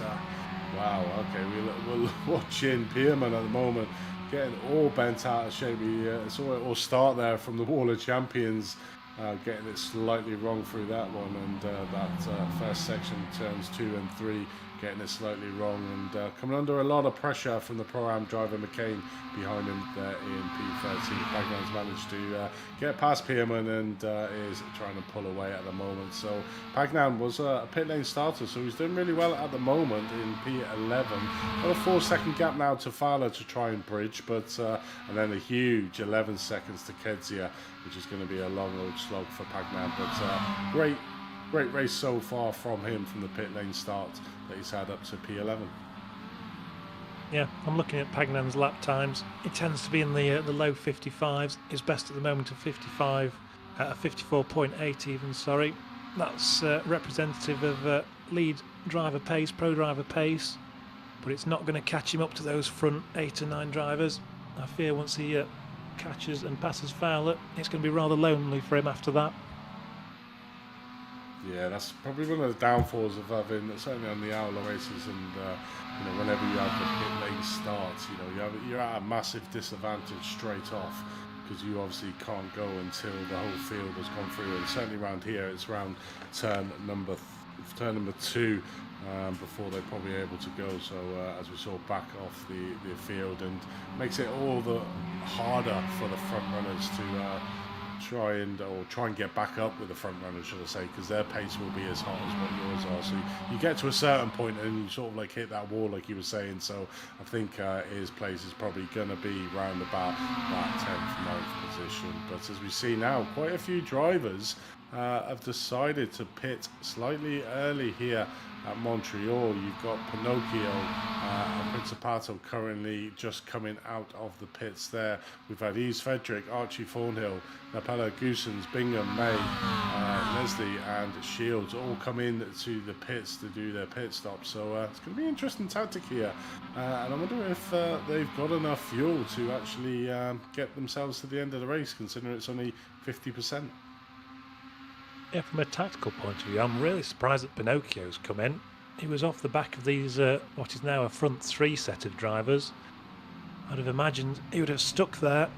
wow, okay, we're watching Pearman at the moment getting all bent out of shape. We saw it all start there from the Wall of Champions, getting it slightly wrong through that one, and that first section, turns 2 and 3, getting it slightly wrong, and coming under a lot of pressure from the Pro-Am driver McCain behind him there in P13. Pagnan's managed to get past Pearman and is trying to pull away at the moment. So Pagnan was a pit lane starter, so he's doing really well at the moment in P11. Got a 4-second gap now to Fowler to try and bridge, but and then a huge 11 seconds to Kedzia, which is going to be a long old slog for Pagnan. But great race so far from him from the pit lane start that he's had up to P11. Yeah, I'm looking at Pagnan's lap times. He tends to be in the low 55s. His best at the moment of 55 at a 54.8 even, sorry. That's representative of lead driver pace, pro driver pace, but it's not going to catch him up to those front 8 or 9 drivers. I fear once he catches and passes Fowler, it's going to be rather lonely for him after that. Yeah, that's probably one of the downfalls of having, certainly on the ARL races, and whenever you have the pit lane starts, you're at a massive disadvantage straight off, because you obviously can't go until the whole field has gone through, and certainly around here it's around turn number 2 before they're probably able to go. So as we saw, back off the field, and makes it all the harder for the front runners to try and get back up with the front runners, should I say, because their pace will be as hot as what yours are. So you get to a certain point and you sort of like hit that wall, like you were saying. So I think his place is probably going to be round about that 10th, 9th position. But as we see now, quite a few drivers have decided to pit slightly early here at Montreal. You've got Pinocchio and Principato currently just coming out of the pits there. We've had Yves Frederick, Archie Thornhill, Napella Goosens, Bingham, May, Leslie and Shields all come in to the pits to do their pit stop. So it's going to be an interesting tactic here. And I wonder if they've got enough fuel to actually get themselves to the end of the race, considering it's only 50%. Yeah, from a tactical point of view, I'm really surprised that Pinocchio's come in. He was off the back of these, what is now a front 3 set of drivers. I'd have imagined he would have stuck there,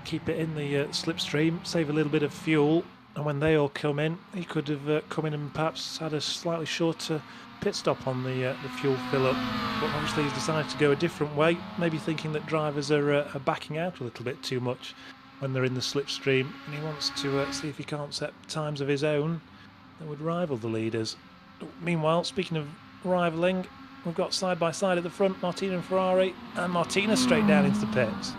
keep it in the slipstream, save a little bit of fuel, and when they all come in, he could have come in and perhaps had a slightly shorter pit stop on the fuel fill-up. But obviously he's decided to go a different way, maybe thinking that drivers are backing out a little bit too much when they're in the slipstream, and he wants to see if he can't set times of his own that would rival the leaders. Meanwhile, speaking of rivalling, we've got side by side at the front, Martina and Ferrari, and Martina straight down into the pits.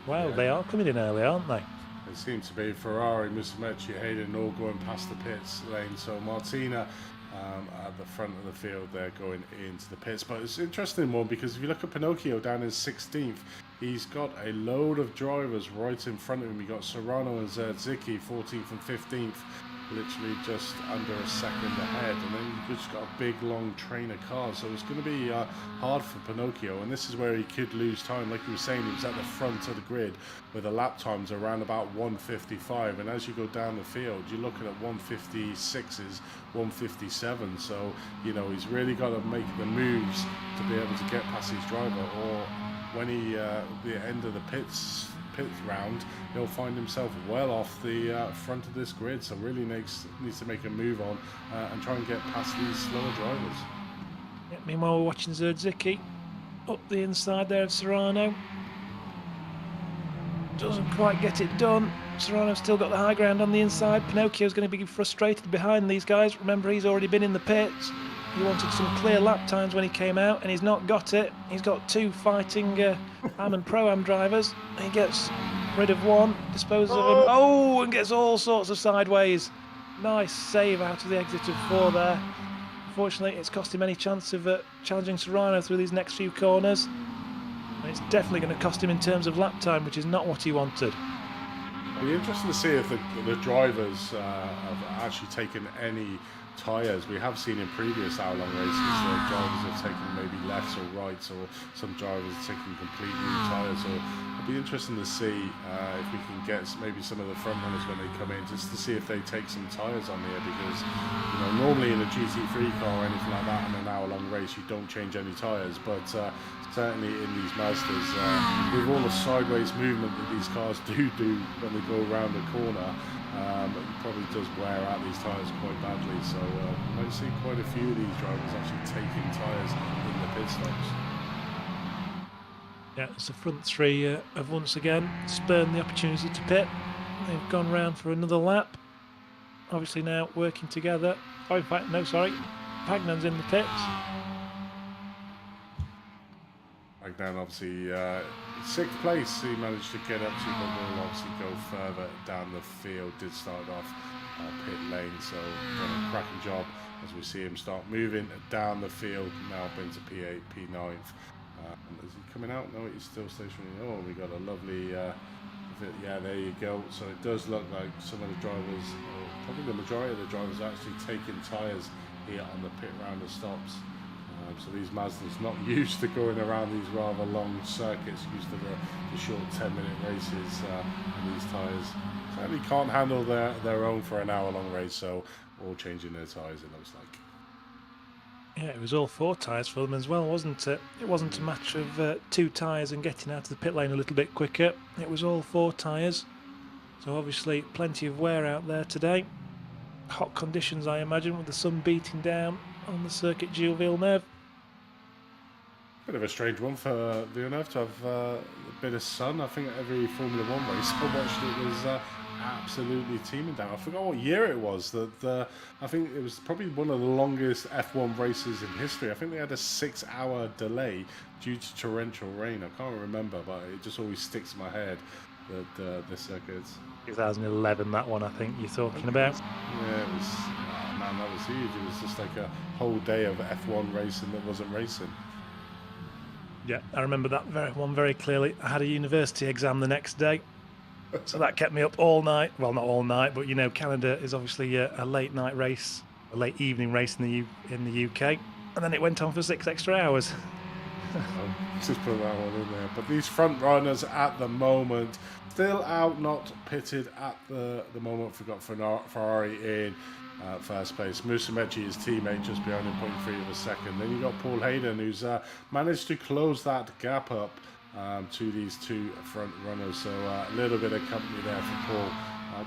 Wow, yeah. They are coming in early, aren't they? It seems to be Ferrari, Musumeci, Hayden all going past the pits lane. So Martina at the front of the field, they're going into the pits. But it's an interesting one, because if you look at Pinocchio down in 16th, he's got a load of drivers right in front of him. You've got Serrano and Zerdzicki, 14th and 15th, literally just under a second ahead. And then you've just got a big, long train of cars. So it's going to be hard for Pinocchio. And this is where he could lose time. Like you were saying, he was at the front of the grid with the lap times around about 1:55. And as you go down the field, you're looking at 1:56s, 1:57. So, he's really got to make the moves to be able to get past his driver, or when he the end of the pit round, he'll find himself well off the front of this grid. So really needs to make a move on and try and get past these slower drivers. Yeah, meanwhile, we're watching Zerdzicki up the inside there of Serrano. Doesn't quite get it done. Serrano's still got the high ground on the inside. Pinocchio's going to be frustrated behind these guys. Remember, he's already been in the pits. He wanted some clear lap times when he came out, and he's not got it. He's got 2 fighting Am and Pro-Am drivers. He gets rid of one, disposes of him. Oh, and gets all sorts of sideways. Nice save out of the exit of 4 there. Unfortunately, it's cost him any chance of challenging Serrano through these next few corners. And it's definitely going to cost him in terms of lap time, which is not what he wanted. It'll be interesting to see if the drivers have actually taken any tyres. We have seen in previous hour-long races that drivers have taken maybe lefts or rights, or some drivers have taken complete new tyres. So it'll be interesting to see if we can get maybe some of the front runners when they come in, just to see if they take some tyres on here, because normally in a GT3 car or anything like that in an hour-long race you don't change any tyres, but certainly in these Mazdas, with all the sideways movement that these cars do when they go around the corner, it probably does wear out these tyres quite badly. So you might see quite a few of these drivers actually taking tyres in the pit stops. Yeah, it's the front 3 have once again spurned the opportunity to pit. They've gone round for another lap. Obviously now working together. Oh, in fact, no, sorry. Pagnan's in the pits. Pagnan obviously 6th place he managed to get up to, but will obviously go further down the field. Did start off pit lane, so done a cracking job as we see him start moving down the field. Now been to P8, P9th. Is he coming out? No, he's still stationary. Oh, we got a lovely Yeah, there you go. So it does look like some of the drivers, or probably the majority of the drivers, are actually taking tyres here on the pit round of stops. So these Mazdas not used to going around these rather long circuits, used to the short 10-minute races, and these tyres sadly can't handle their own for an hour-long race, so all changing their tyres, it looks like. Yeah, it was all 4 tyres for them as well, wasn't it? It wasn't a matter of 2 tyres and getting out of the pit lane a little bit quicker. It was all 4 tyres. So obviously plenty of wear out there today. Hot conditions, I imagine, with the sun beating down on the circuit Gilles Villeneuve. Bit of a strange one for Villeneuve to have a bit of sun. I think every Formula 1 race I watched, it was absolutely teeming down. I forgot what year it was. I think it was probably one of the longest F1 races in history. I think they had a 6-hour delay due to torrential rain. I can't remember, but it just always sticks in my head, that the circuits. 2011, that one, I think you're talking about. Yeah, it was, oh man, that was huge. It was just like a whole day of F1 racing that wasn't racing. Yeah, I remember that one very clearly. I had a university exam the next day, so that kept me up all night. Well, not all night, but you know, Canada is obviously a late night race, a late evening race in the UK, and then it went on for 6 extra hours. Just put that one in there. But these front runners at the moment still out, not pitted at the moment. We've got Ferrari in first place. Musumeci, his teammate, just behind him, 0.3 of a second. Then you got Paul Hayden, who's managed to close that gap up to these 2 front runners. So a little bit of company there for Paul.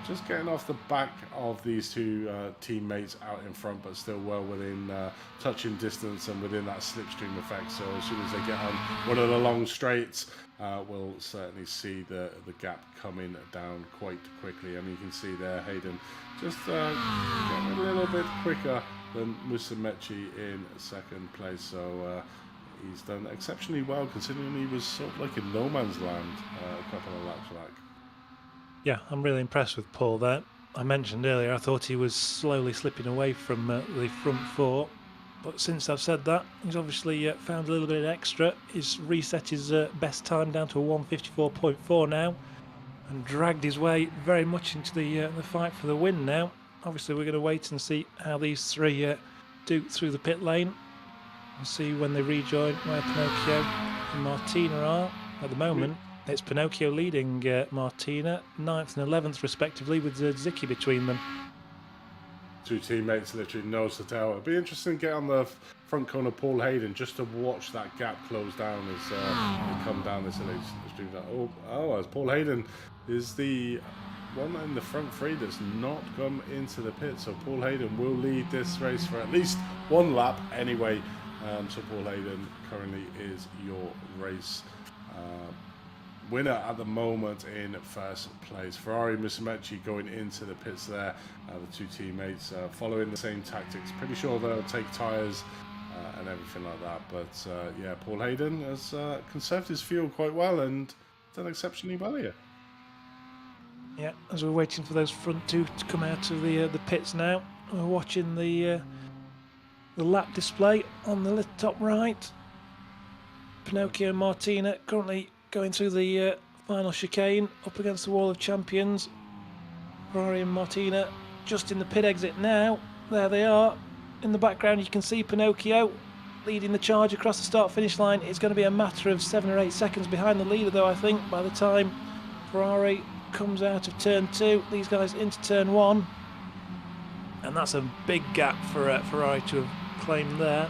Just getting off the back of these 2 teammates out in front, but still well within touching distance and within that slipstream effect. So as soon as they get on one of the long straights, we'll certainly see the gap coming down quite quickly. I mean, you can see there Hayden just getting a little bit quicker than Musumeci in second place. So he's done exceptionally well, considering he was sort of like in no man's land a couple of laps back. Yeah, I'm really impressed with Paul there. I mentioned earlier I thought he was slowly slipping away from the front 4, but since I've said that, he's obviously found a little bit extra. He's reset his best time down to a 1:54.4 now, and dragged his way very much into the fight for the win now. Obviously we're going to wait and see how these 3 do through the pit lane, and see when they rejoin where Pinocchio and Martina are. At the moment, it's Pinocchio leading Martina, 9th and 11th respectively, with Zicki between them. 2 teammates literally nose to tail. It'll be interesting to get on the front corner Paul Hayden just to watch that gap close down as they come down this extreme. As Paul Hayden is the one in the front 3 that's not come into the pit. So Paul Hayden will lead this race for at least 1 lap anyway. So Paul Hayden currently is your race winner at the moment in first place. Ferrari Musumeci going into the pits there. The 2 teammates following the same tactics. Pretty sure they'll take tyres and everything like that. But yeah, Paul Hayden has conserved his fuel quite well and done exceptionally well here. Yeah, as we're waiting for those front 2 to come out of the pits now, we're watching the lap display on the top right. Pinocchio and Martina currently going through the final chicane up against the wall of champions. Ferrari and Martina just in the pit exit now. There they are. In the background you can see Pinocchio leading the charge across the start-finish line. It's going to be a matter of 7 or 8 seconds behind the leader though, I think, by the time Ferrari comes out of turn 2. These guys into turn 1. And that's a big gap for Ferrari to have claimed there.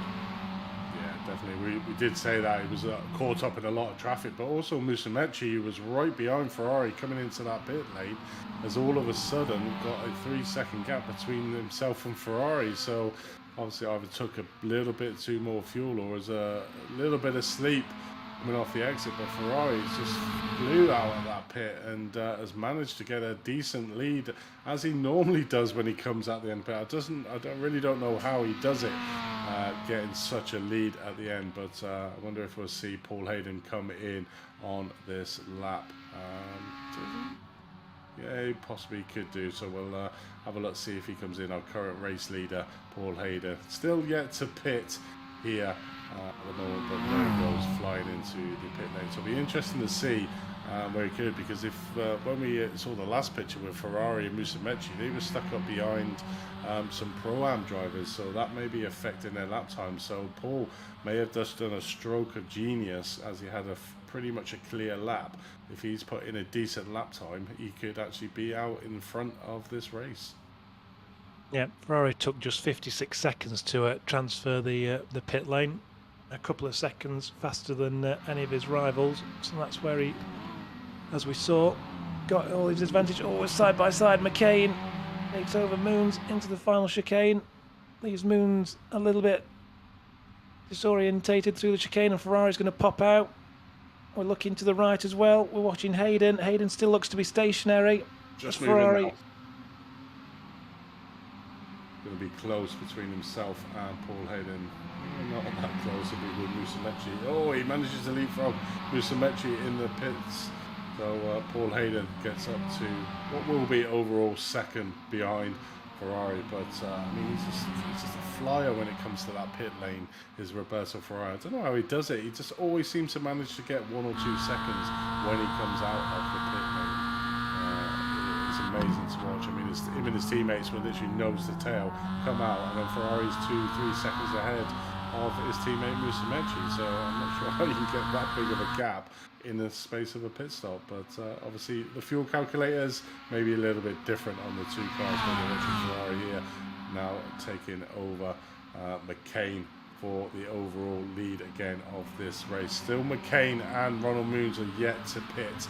Definitely, we did say that he was caught up in a lot of traffic, but also Musumeci was right behind Ferrari coming into that pit lane, as all of a sudden got a 3-second gap between himself and Ferrari. So obviously either took a little bit too more fuel or was a little bit of sleep coming off the exit, but Ferrari just flew out of that pit and has managed to get a decent lead, as he normally does when he comes at the end. But I really don't know how he does it, getting such a lead at the end. But I wonder if we'll see Paul Hayden come in on this lap. Yeah, he possibly could do. So we'll have a look, see if he comes in. Our current race leader, Paul Hayden, still yet to pit here at the moment, but there he goes flying into the pit lane. So it'll be interesting to see where he could, because if when we saw the last picture with Ferrari and Musumeci, they were stuck up behind some Pro-Am drivers, so that may be affecting their lap time. So Paul may have just done a stroke of genius, as he had pretty much a clear lap. If he's put in a decent lap time, he could actually be out in front of this race. Yeah, Ferrari took just 56 seconds to transfer the pit lane, a couple of seconds faster than any of his rivals. So that's where he, as we saw, got all his advantage. Oh, side by side, McCain takes over Moons into the final chicane. Leaves Moons a little bit disorientated through the chicane, and Ferrari's going to pop out. We're looking to the right as well. We're watching Hayden. Hayden still looks to be stationary. Just Ferrari. moving now. Going to be close between himself and Paul Hayden. Not that close, it'll be with Musumeci. Oh, he manages to leapfrog Musumeci in the pits. So Paul Hayden gets up to what will be overall second behind Ferrari. But I mean, he's just a flyer when it comes to that pit lane, is Roberto Ferrari. I don't know how he does it. He just always seems to manage to get 1 or 2 seconds when he comes out of the pit lane. It's amazing to watch. I mean, him and his teammates were literally nose to tail come out, and then Ferrari's 2-3 seconds ahead of his teammate Musumeci. So I'm not sure how you can get that big of a gap in the space of a pit stop. But obviously the fuel calculators may be a little bit different on the two cars, but we're watching Ferrari here now taking over McCain for the overall lead again of this race. Still McCain and Ronald Moons are yet to pit.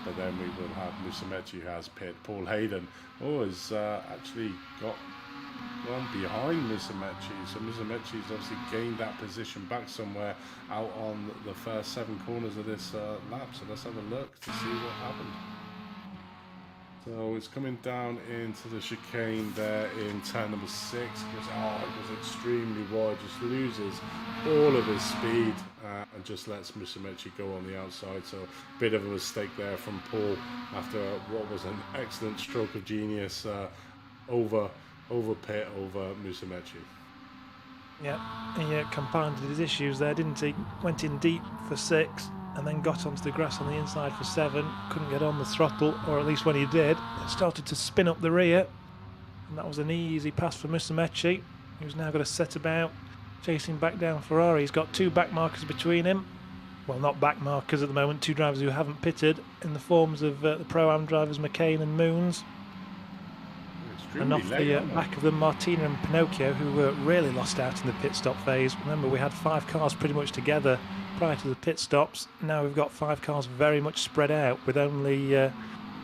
But then we will have Musumeci, who has pit. Paul Hayden has actually got one behind Musumeci. So Musumeci's obviously gained that position back somewhere out on the first 7 corners of this lap. So let's have a look to see what happened. So it's coming down into the chicane there in turn number 6. It goes extremely wide, just loses all of his speed and just lets Musumeci go on the outside. So a bit of a mistake there from Paul after what was an excellent stroke of genius over pit over Musumeci. Yeah, he compounded his issues there, didn't he? Went in deep for 6 and then got onto the grass on the inside for 7. Couldn't get on the throttle, or at least when he did, it started to spin up the rear. And that was an easy pass for Musumeci, who's now got to set about chasing back down Ferrari. He's got 2 back markers between him. Well, not back markers at the moment, 2 drivers who haven't pitted in the forms of the Pro-Am drivers McCain and Moons. And off the back of them, Martina and Pinocchio, who were really lost out in the pit stop phase. Remember, we had 5 cars pretty much together prior to the pit stops. Now we've got 5 cars very much spread out, with only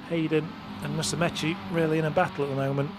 Hayden and Musumeci really in a battle at the moment.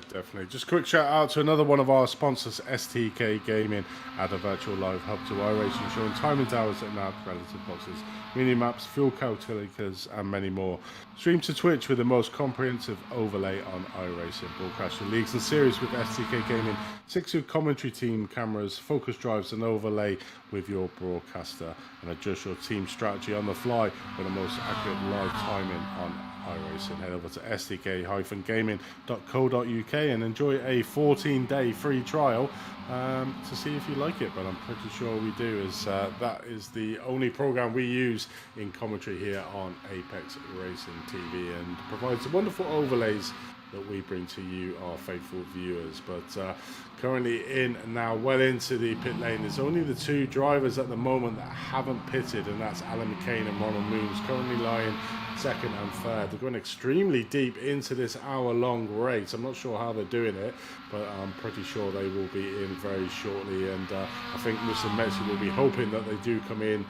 Definitely. Just a quick shout out to another one of our sponsors, SDK Gaming, add a virtual live hub to iRacing, showing timing hours and nav relative boxes, mini maps, fuel calculators, and many more. Stream to Twitch with the most comprehensive overlay on iRacing. Broadcast your leagues and series with SDK Gaming, 6 with commentary team cameras, focus drives, and overlay with your broadcaster, and adjust your team strategy on the fly with the most accurate live timing on iRacing. Head over to sdk-gaming.co.uk and enjoy a 14-day free trial to see if you like it, but I'm pretty sure we do, as that is the only program we use in commentary here on Apex Racing TV, and provides wonderful overlays that we bring to you, our faithful viewers. But currently in now, well into the pit lane, there's only the 2 drivers at the moment that haven't pitted, and that's Alan McCain and Ronald Moons, currently lying 2nd and 3rd. They're going extremely deep into this hour-long race. I'm not sure how they're doing it, but I'm pretty sure they will be in very shortly, and I think Musumeci will be hoping that they do come in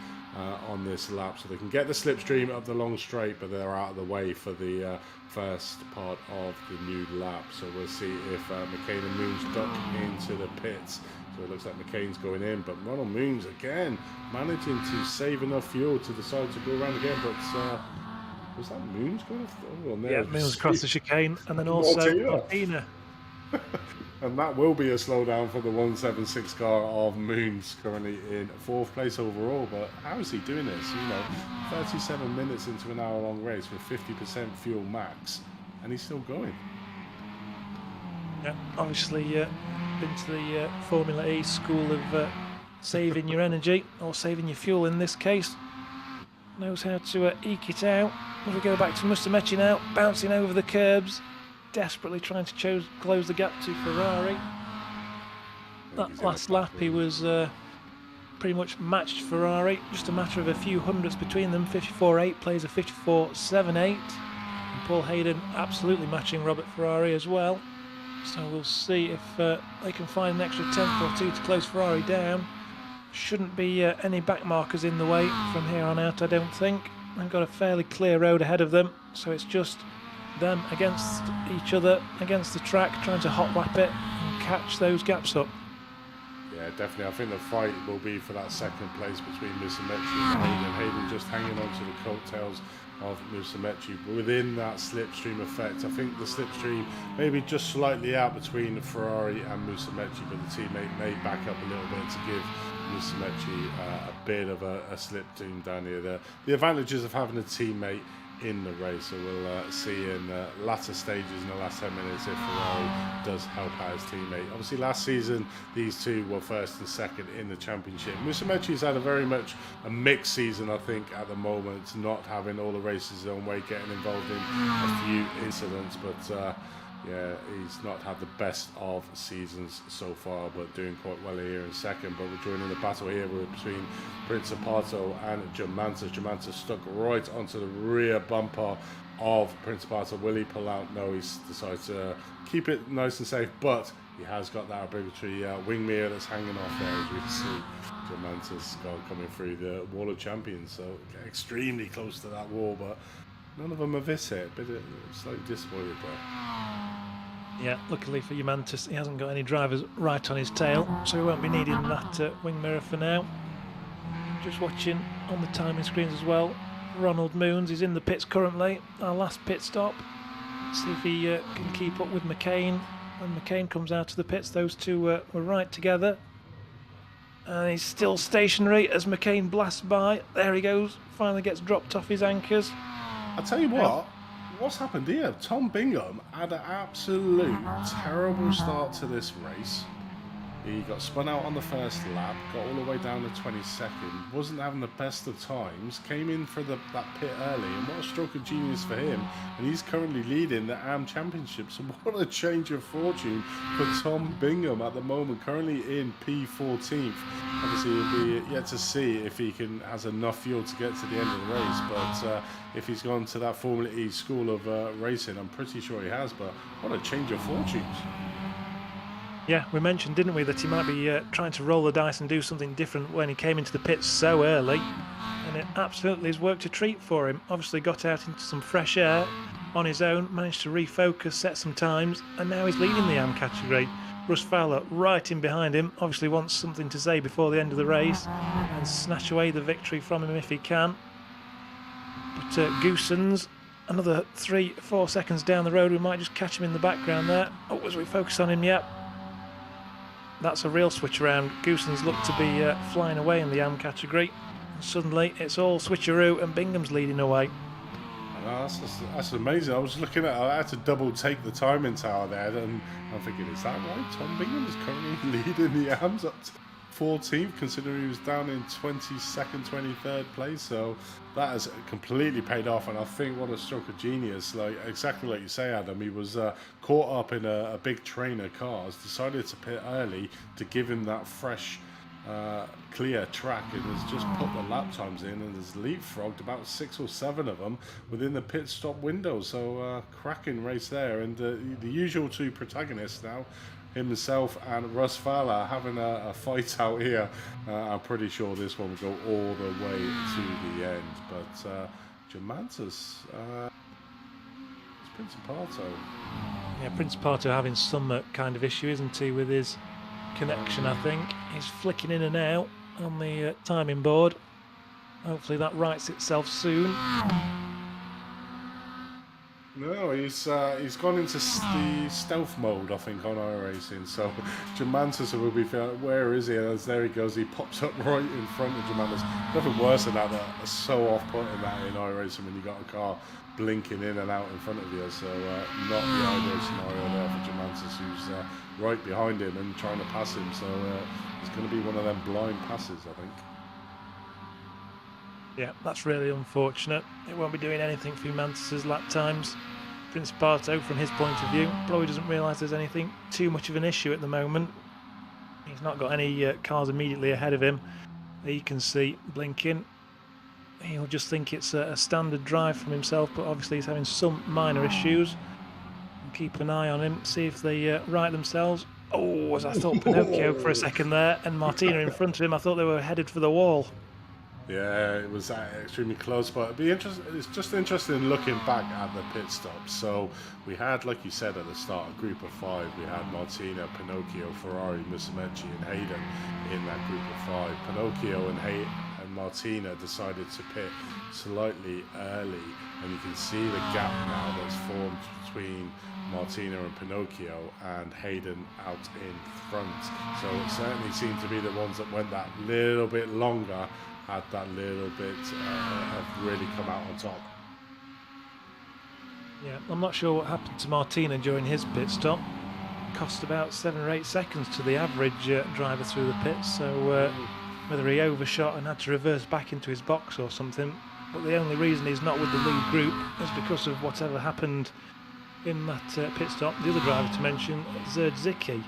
on this lap so they can get the slipstream of the long straight, but they're out of the way for the first part of the new lap. So we'll see if McCain and Moons duck into the pits. So it looks like McCain's going in, but Ronald Moons again managing to save enough fuel to decide to go around again. But was that Moons going off? Oh, no, yeah, Moons across the chicane, and then also Martina. And that will be a slowdown for the 176 car of Moons, currently in 4th place overall. But how is he doing this? 37 minutes into an hour-long race with 50% fuel max, and he's still going. Yeah, obviously been to the Formula E school of saving your energy, or saving your fuel in this case. knows how to eke it out. As we go back to Musumeci now, bouncing over the curbs, desperately trying to close the gap to Ferrari. That last lap he was pretty much matched Ferrari, just a matter of a few hundredths between them. 54.8 plays a 54.78, and Paul Hayden absolutely matching Robert Ferrari as well. So we'll see if they can find an extra tenth or two to close Ferrari down. Shouldn't be any back markers in the way from here on out, I don't think. They've got a fairly clear road ahead of them, so it's just them against each other, against the track, trying to hot lap it and catch those gaps up. Yeah, definitely. I think the fight will be for that second place between Musumeci and Hayden. Hayden just hanging on to the coattails of Musumeci within that slipstream effect. I think the slipstream maybe just slightly out between Ferrari and Musumeci, but the teammate may back up a little bit to give Musumeci a bit of a slip team down here. The advantages of having a teammate in the race, so we'll see in the latter stages in the last 10 minutes if Ferrari does help out his teammate. Obviously last season these two were first and second in the championship. Musumeci's had a very much a mixed season, I think, at the moment, not having all the races his own way, getting involved in a few incidents, but yeah, he's not had the best of seasons so far, but doing quite well here in second. But we're joining the battle here between Principato and Germantus. Germantus stuck right onto the rear bumper of Principato. Will he pull out? No, he's decided to keep it nice and safe, but he has got that obligatory wing mirror that's hanging off there, as we can see. Germantus coming through the wall of champions, so extremely close to that wall, but none of them have this hit. But slightly disappointed there. Yeah, luckily for Germantus, he hasn't got any drivers right on his tail, so he won't be needing that wing mirror for now. Just watching on the timing screens as well, Ronald Moons is in the pits currently, our last pit stop. See if he can keep up with McCain. When McCain comes out of the pits, those two were right together. And he's still stationary as McCain blasts by. There he goes, finally gets dropped off his anchors. I'll tell you what. What's happened here? Tom Bingham had an absolute terrible start to this race. He got spun out on the first lap, got all the way down to 22nd, wasn't having the best of times, came in for that pit early, and what a stroke of genius for him. And he's currently leading the AM Championship, so what a change of fortune for Tom Bingham at the moment, currently in P14th. Obviously, it'll be yet to see if he has enough fuel to get to the end of the race, but if he's gone to that Formula E school of racing, I'm pretty sure he has, but what a change of fortunes. Yeah, we mentioned, didn't we, that he might be trying to roll the dice and do something different when he came into the pits so early, and it absolutely has worked a treat for him. Obviously got out into some fresh air on his own, managed to refocus, set some times, and now he's leading the AM category. Russ Fowler right in behind him, obviously wants something to say before the end of the race and snatch away the victory from him if he can. But Goosens, another 3-4 seconds down the road, we might just catch him in the background there. Oh, as we focus on him, yeah. That's a real switch around. Goosens look to be flying away in the AM category. And suddenly it's all switcheroo and Bingham's leading away. That's amazing. I was looking at, I had to double take the timing tower there, and I'm thinking, is that right? Tom Bingham is currently leading the AMs up to 14th, considering he was down in 22nd, 23rd place. So that has completely paid off, and I think what a stroke of genius. Like exactly like you say, Adam, he was caught up in a big train of cars, decided to pit early to give him that fresh clear track, and has just put the lap times in and has leapfrogged about 6 or 7 of them within the pit stop window. So cracking race there, and the usual two protagonists now, himself and Russ Fowler, having a fight out here. I'm pretty sure this one will go all the way to the end, but Germantus, it's Principato. Yeah, Principato having some kind of issue, isn't he, with his connection, I think. He's flicking in and out on the timing board. Hopefully that rights itself soon. No, he's gone into the stealth mode, I think, on iRacing. So Germantus will be feeling, where is he? And there he goes. He pops up right in front of Germantus. Nothing worse than that. That's so off-putting that in iRacing when you got a car blinking in and out in front of you. So not the ideal scenario there for Germantus, who's right behind him and trying to pass him. So it's going to be one of them blind passes, I think. Yeah, that's really unfortunate. It won't be doing anything for Mantis' lap times. Principato, from his point of view, probably doesn't realise there's anything too much of an issue at the moment. He's not got any cars immediately ahead of him that he can see blinking. He'll just think it's a standard drive from himself, but obviously he's having some minor issues. We'll keep an eye on him, see if they right themselves. Oh, as I thought Pinocchio for a second there, and Martina in front of him, I thought they were headed for the wall. Yeah, it was extremely close, but it'd be interesting. It's just interesting looking back at the pit stops. So we had, like you said at the start, a group of 5. We had Martina, Pinocchio, Ferrari, Musumeci, and Hayden in that group of 5. Pinocchio and Martina decided to pit slightly early, and you can see the gap now that's formed between Martina and Pinocchio, and Hayden out in front. So it certainly seemed to be the ones that went that little bit longer, had that little bit have really come out on top. Yeah, I'm not sure what happened to Martina during his pit stop. Cost about 7 or 8 seconds to the average driver through the pits, so whether he overshot and had to reverse back into his box or something. But the only reason he's not with the lead group is because of whatever happened in that pit stop. The other driver to mention, Zerdzicki,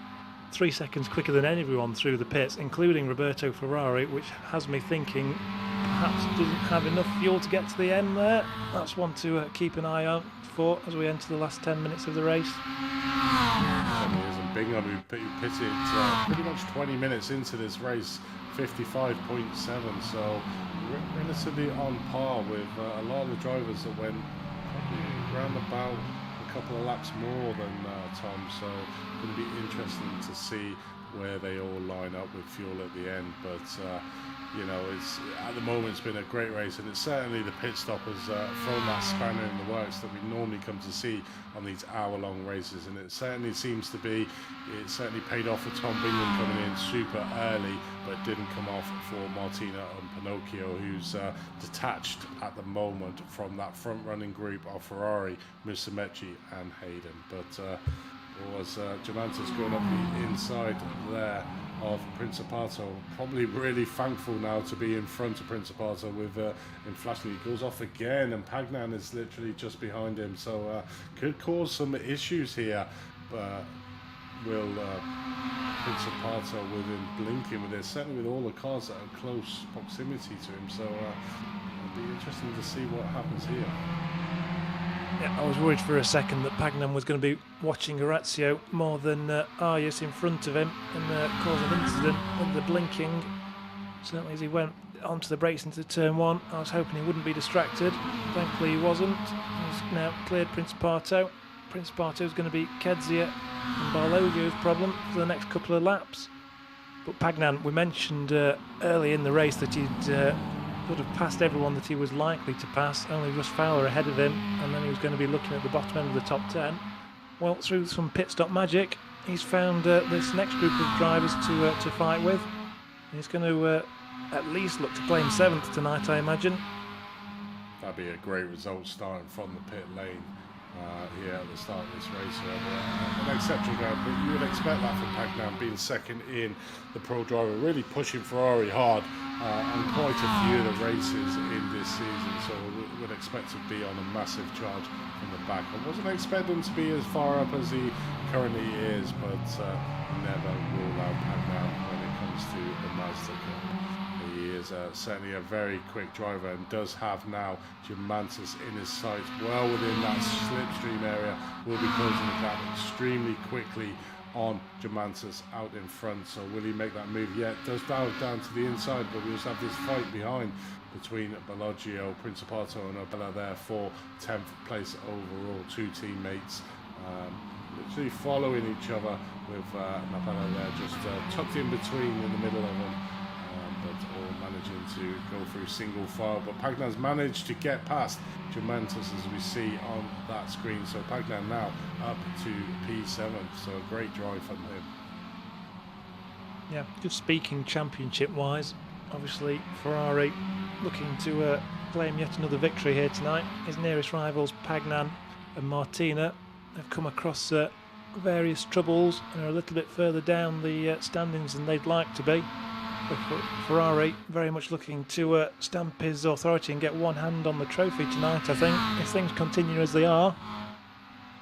3 seconds quicker than everyone through the pits, including Roberto Ferrari, which has me thinking perhaps doesn't have enough fuel to get to the end there. That's one to keep an eye out for as we enter the last 10 minutes of the race. And Bingham, who pitted pretty much 20 minutes into this race, 55.7, so relatively on par with a lot of the drivers that went probably around about a couple of laps more than Tom, so it's going to be interesting to see where they all line up with fuel at the end. But you know, it's at the moment it's been a great race, and it's certainly the pit stop has thrown that spanner in the works that we normally come to see on these hour-long races, and it certainly seems to be, it certainly paid off for Tom Bingham coming in super early, but didn't come off for Martina and Pinocchio, who's detached at the moment from that front-running group of Ferrari, Musumeci and Hayden. But was Germantis going up the inside there of Principato, probably really thankful now to be in front of Principato with in flashing. He goes off again, and Pagnan is literally just behind him, so could cause some issues here. But will Principato with him blinking with this, certainly with all the cars that are close proximity to him, so it'll be interesting to see what happens here. Yeah, I was worried for a second that Pagnan was going to be watching Orazio more than Arias in front of him and cause an incident with the blinking. Certainly as he went onto the brakes into turn 1, I was hoping he wouldn't be distracted. Thankfully he wasn't. He's now cleared Principato. Principato's going to be Kedzia and Barlogio's problem for the next couple of laps. But Pagnan, we mentioned early in the race that he'd sort of passed everyone that he was likely to pass, only Russ Fowler ahead of him, and then he was going to be looking at the bottom end of the top 10. Well, through some pit stop magic, he's found this next group of drivers to fight with. He's going to at least look to claim 7th tonight, I imagine. That'd be a great result starting from the pit lane here at the start of this race. An exceptional guy, but you would expect that from Pagnan, being second in the pro driver, really pushing Ferrari hard on quite a few of the races in this season, so we would expect to be on a massive charge from the back. I wasn't expecting him to be as far up as he currently is, but never rule out Pagnan when it comes to the Mazda Cup. He is certainly a very quick driver and does have now Germantis in his sights, well within that slipstream area. Will be closing the gap extremely quickly on Germantis out in front. So will he make that move? Yeah, it does dive down to the inside, but we also have this fight behind between Bellagio, Principato and Abella there for 10th place overall. Two teammates literally following each other with Nabella there just tucked in between in the middle of them. But all managing to go through single file. But Pagnan's managed to get past Germantis as we see on that screen. So Pagnan now up to P7. So a great drive from him. Yeah, just speaking championship-wise, obviously Ferrari looking to claim yet another victory here tonight. His nearest rivals, Pagnan and Martina, have come across various troubles and are a little bit further down the standings than they'd like to be. Ferrari very much looking to stamp his authority and get one hand on the trophy tonight, I think, if things continue as they are.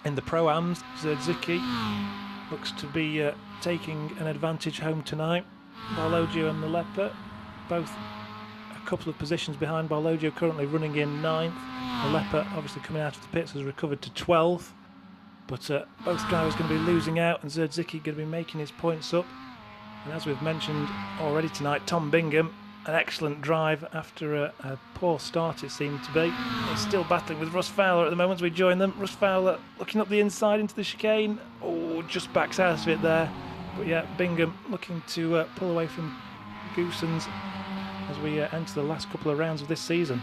In the Pro-Ams, Zerdzicki looks to be taking an advantage home tonight. Barlogio and the Leper, both a couple of positions behind. Barlogio currently running in 9th. The Leper, obviously coming out of the pits, has recovered to 12th. But both drivers going to be losing out, and Zerdzicki going to be making his points up. And as we've mentioned already tonight, Tom Bingham, an excellent drive after a poor start it seemed to be. He's still battling with Russ Fowler at the moment as we join them. Russ Fowler looking up the inside into the chicane. Oh, just backs out of it there. But yeah, Bingham looking to pull away from Goossens as we enter the last couple of rounds of this season.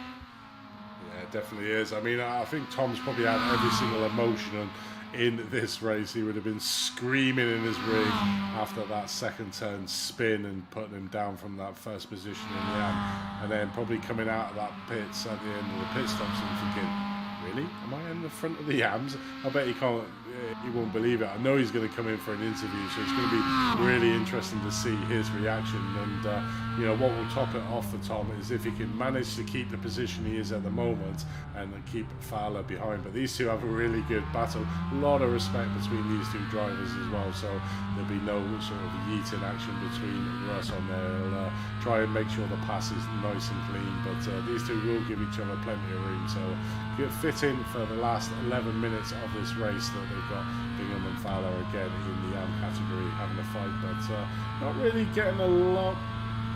Yeah, it definitely is. I mean, I think Tom's probably had every single emotion in this race. He would have been screaming in his rig after that second turn spin and putting him down from that first position in the AM, and then probably coming out of that pits at the end of the pit stops and thinking, really? Am I in the front of the AMs? I bet he won't believe it. I know he's going to come in for an interview, so it's going to be really interesting to see his reaction. And what will top it off for Tom is if he can manage to keep the position he is at the moment and keep Fowler behind. But these two have a really good battle. A lot of respect between these two drivers as well, so there'll be no sort of yeeting action between Russ on there. He'll try and make sure the pass is nice and clean, but these two will give each other plenty of room. So fit in for the last 11 minutes of this race that they've got Bingham and Fowler again in the AM category having a fight, but not really getting a lot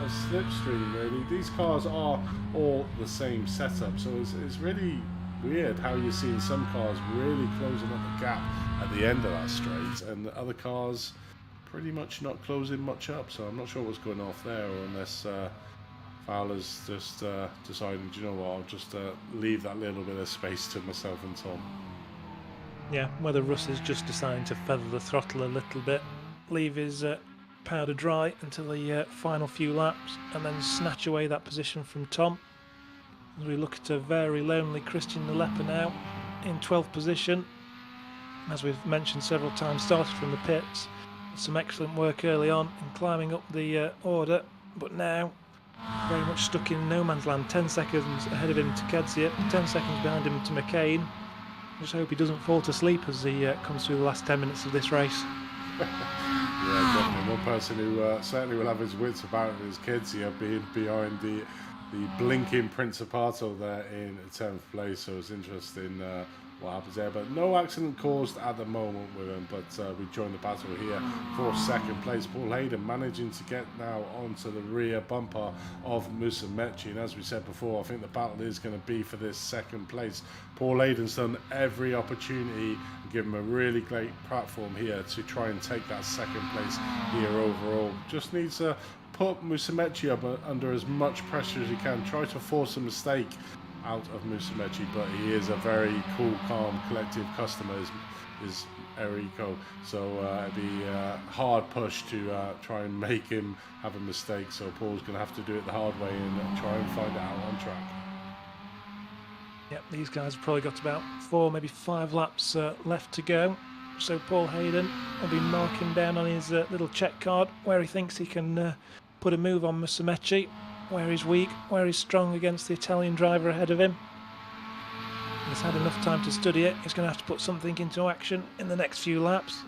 of slipstream really. These cars are all the same setup, so it's really weird how you're seeing some cars really closing up the gap at the end of that straight and the other cars pretty much not closing much up. So I'm not sure what's going off there, or unless Fowler's just deciding, do you know what, I'll just leave that little bit of space to myself and Tom. Yeah, whether Russ is just deciding to feather the throttle a little bit, leave his powder dry until the final few laps, and then snatch away that position from Tom. As we look at a very lonely Christian the Leper now in 12th position. As we've mentioned several times, started from the pits. Some excellent work early on in climbing up the order, but now very much stuck in no man's land. 10 seconds ahead of him to Kedzia, 10 seconds behind him to McCain. Just hope he doesn't fall to sleep as he comes through the last 10 minutes of this race. Yeah, definitely. One person who certainly will have his wits about him is Kedzia, being behind the blinking Principato there in 10th place. So it's interesting what happens there, but no accident caused at the moment with him. But we join the battle here for second place. Paul Hayden managing to get now onto the rear bumper of Musumeci, and as we said before, I think the battle is going to be for this second place. Paul Hayden's done every opportunity, give him a really great platform here to try and take that second place here overall. Just needs to put Musumeci up under as much pressure as he can, try to force a mistake out of Musumeci, but he is a very cool, calm, collective customer, is Enrico, so it'd be a hard push to try and make him have a mistake. So Paul's going to have to do it the hard way and try and find it out on track. Yep, these guys have probably got about 4, maybe 5 laps left to go. So Paul Hayden will be marking down on his little check card where he thinks he can put a move on Musumeci, where he's weak, where he's strong against the Italian driver ahead of him. He's had enough time to study it. He's going to have to put something into action in the next few laps.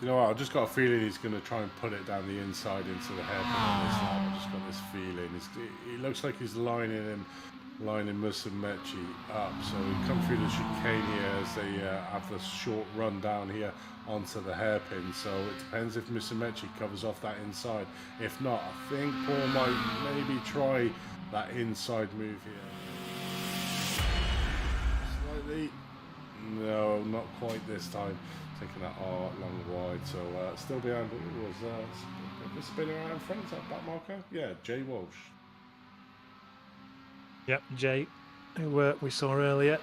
You know what, I've just got a feeling he's going to try and put it down the inside into the hairpin on this lap. I've just got this feeling. He looks like he's lining Musumeci up. So we come through the chicane here as they have the short run down here onto the hairpin. So it depends if Musumeci covers off that inside. If not, I think Paul might maybe try that inside move here. Slightly. No, not quite this time. Taking that R long wide. So still behind, but it was a spin around front. Is that back marker? Yeah, Jay Walsh. Yep, Jay, who we saw earlier,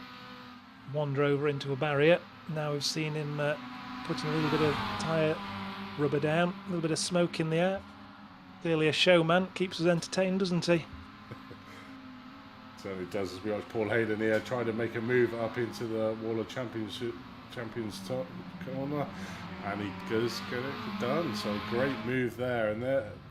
wander over into a barrier. Now we've seen him putting a little bit of tyre rubber down, a little bit of smoke in the air. Clearly a showman, keeps us entertained, doesn't he? Certainly does, as we watch Paul Hayden here trying to make a move up into the Wall of Champions top corner, and he does get it done. So great move there, and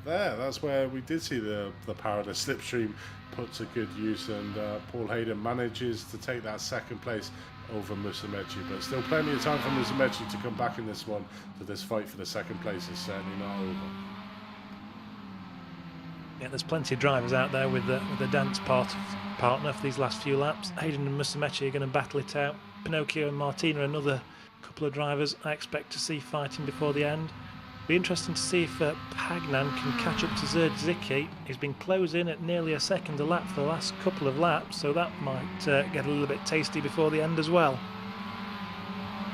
there. That's where we did see the power of the slipstream put to good use, and Paul Hayden manages to take that second place over Musumeci, but still plenty of time for Musumeci to come back in this one, so this fight for the second place is certainly not over. Yeah, there's plenty of drivers out there with the dance partner for these last few laps. Hayden and Musumeci are going to battle it out. Pinocchio and Martina, another couple of drivers I expect to see fighting before the end. Be interesting to see if Pagnan can catch up to Zerdzicki. He's been closing at nearly a second a lap for the last couple of laps, so that might get a little bit tasty before the end as well.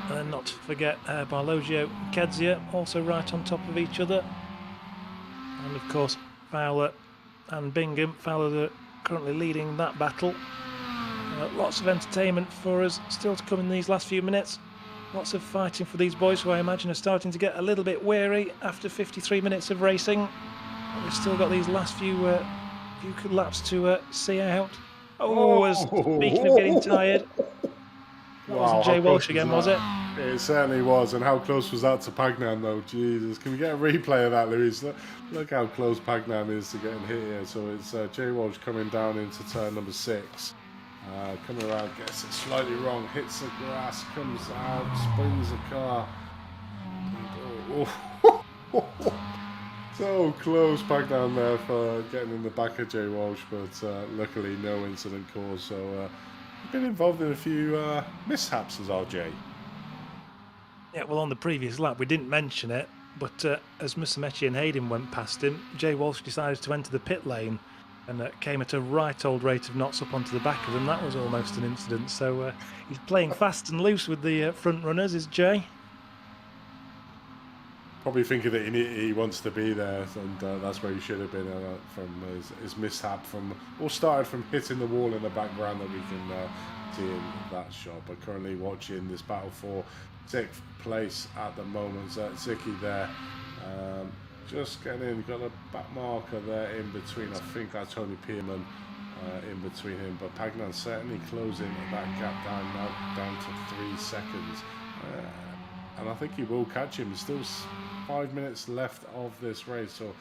And then not to forget Barlogio and Kedzia also right on top of each other. And of course Fowler and Bingham. Fowler currently leading that battle. Lots of entertainment for us still to come in these last few minutes. Lots of fighting for these boys, who I imagine are starting to get a little bit weary after 53 minutes of racing. But we've still got these last few laps to see out. Speaking of getting tired, that wasn't Jay Walsh again, was it? It certainly was, and how close was that to Pagnan though? Jesus, can we get a replay of that, Luis? Look how close Pagnan is to getting hit here. So it's Jay Walsh coming down into turn number 6. Coming around, gets it slightly wrong, hits the grass, comes out, spins the car. So close, Pagnan there for getting in the back of Jay Walsh, but luckily no incident caused. So we've been involved in a few mishaps as RJ. Yeah, well, on the previous lap we didn't mention it, but as Musumeci and Hayden went past him, Jay Walsh decided to enter the pit lane and came at a right old rate of knots up onto the back of them. That was almost an incident. So he's playing fast and loose with the front runners, is Jay. Probably thinking that he wants to be there, and that's where he should have been from his mishap. All started from hitting the wall in the background that we can see in that shot. But currently watching this battle for 6th place at the moment. Zicki there. Just getting in, got a back marker there in between. I think that's Tony Pierman in between him, but Pagnan certainly closing that gap down to 3 seconds. And I think he will catch him. There's still 5 minutes left of this race, so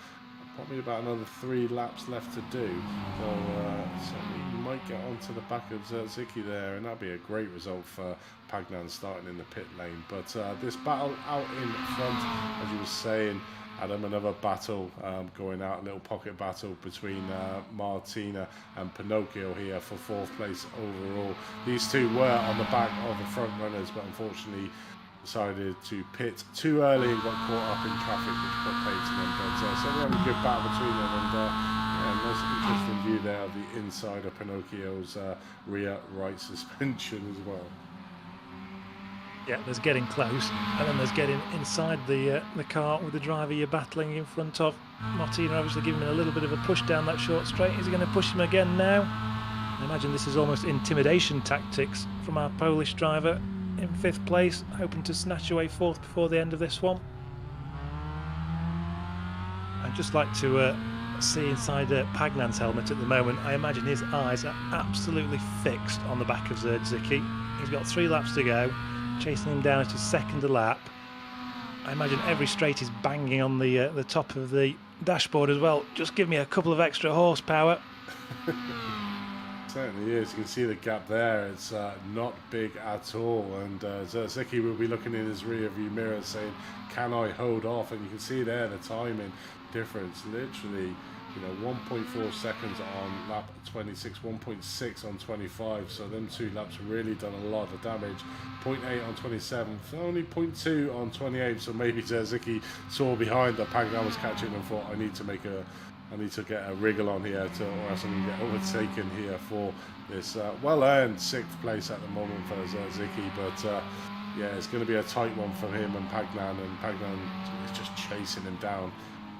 probably about another 3 laps left to do. So certainly you might get onto the back of Zicki there, and that'd be a great result for Pagnan starting in the pit lane. But this battle out in front, as you were saying, Adam, another battle going out, a little pocket battle between Martina and Pinocchio here for 4th place overall. These two were on the back of the front runners, but unfortunately decided to pit too early and got caught up in traffic, which put paid to them. But certainly having a good battle between them, and nice interesting view there of the inside of Pinocchio's rear right suspension as well. Yeah, there's getting close, and then there's getting inside the car with the driver you're battling in front of. Martina obviously giving him a little bit of a push down that short straight. Is he going to push him again now? I imagine this is almost intimidation tactics from our Polish driver in 5th place, hoping to snatch away 4th before the end of this one. I'd just like to see inside Pagnan's helmet at the moment. I imagine his eyes are absolutely fixed on the back of Zerdzicki. He's got 3 laps to go, chasing him down at his 2nd lap. I imagine every straight is banging on the top of the dashboard as well. Just give me a couple of extra horsepower. Certainly is. You can see the gap there. It's not big at all, and Zerdzicki will be looking in his rear view mirror saying, can I hold off? And you can see there the timing difference, literally 1.4 seconds on lap 26, 1.6 on 25, so them 2 laps really done a lot of damage. 0.8 on 27, only 0.2 on 28, so maybe Zerdzicki saw behind that Pagnan was catching and thought, I need to get a wriggle on here or else I'm going to get overtaken here for this well-earned 6th place at the moment for Zerdzicki. But yeah, it's going to be a tight one for him and Pagnan is just chasing him down.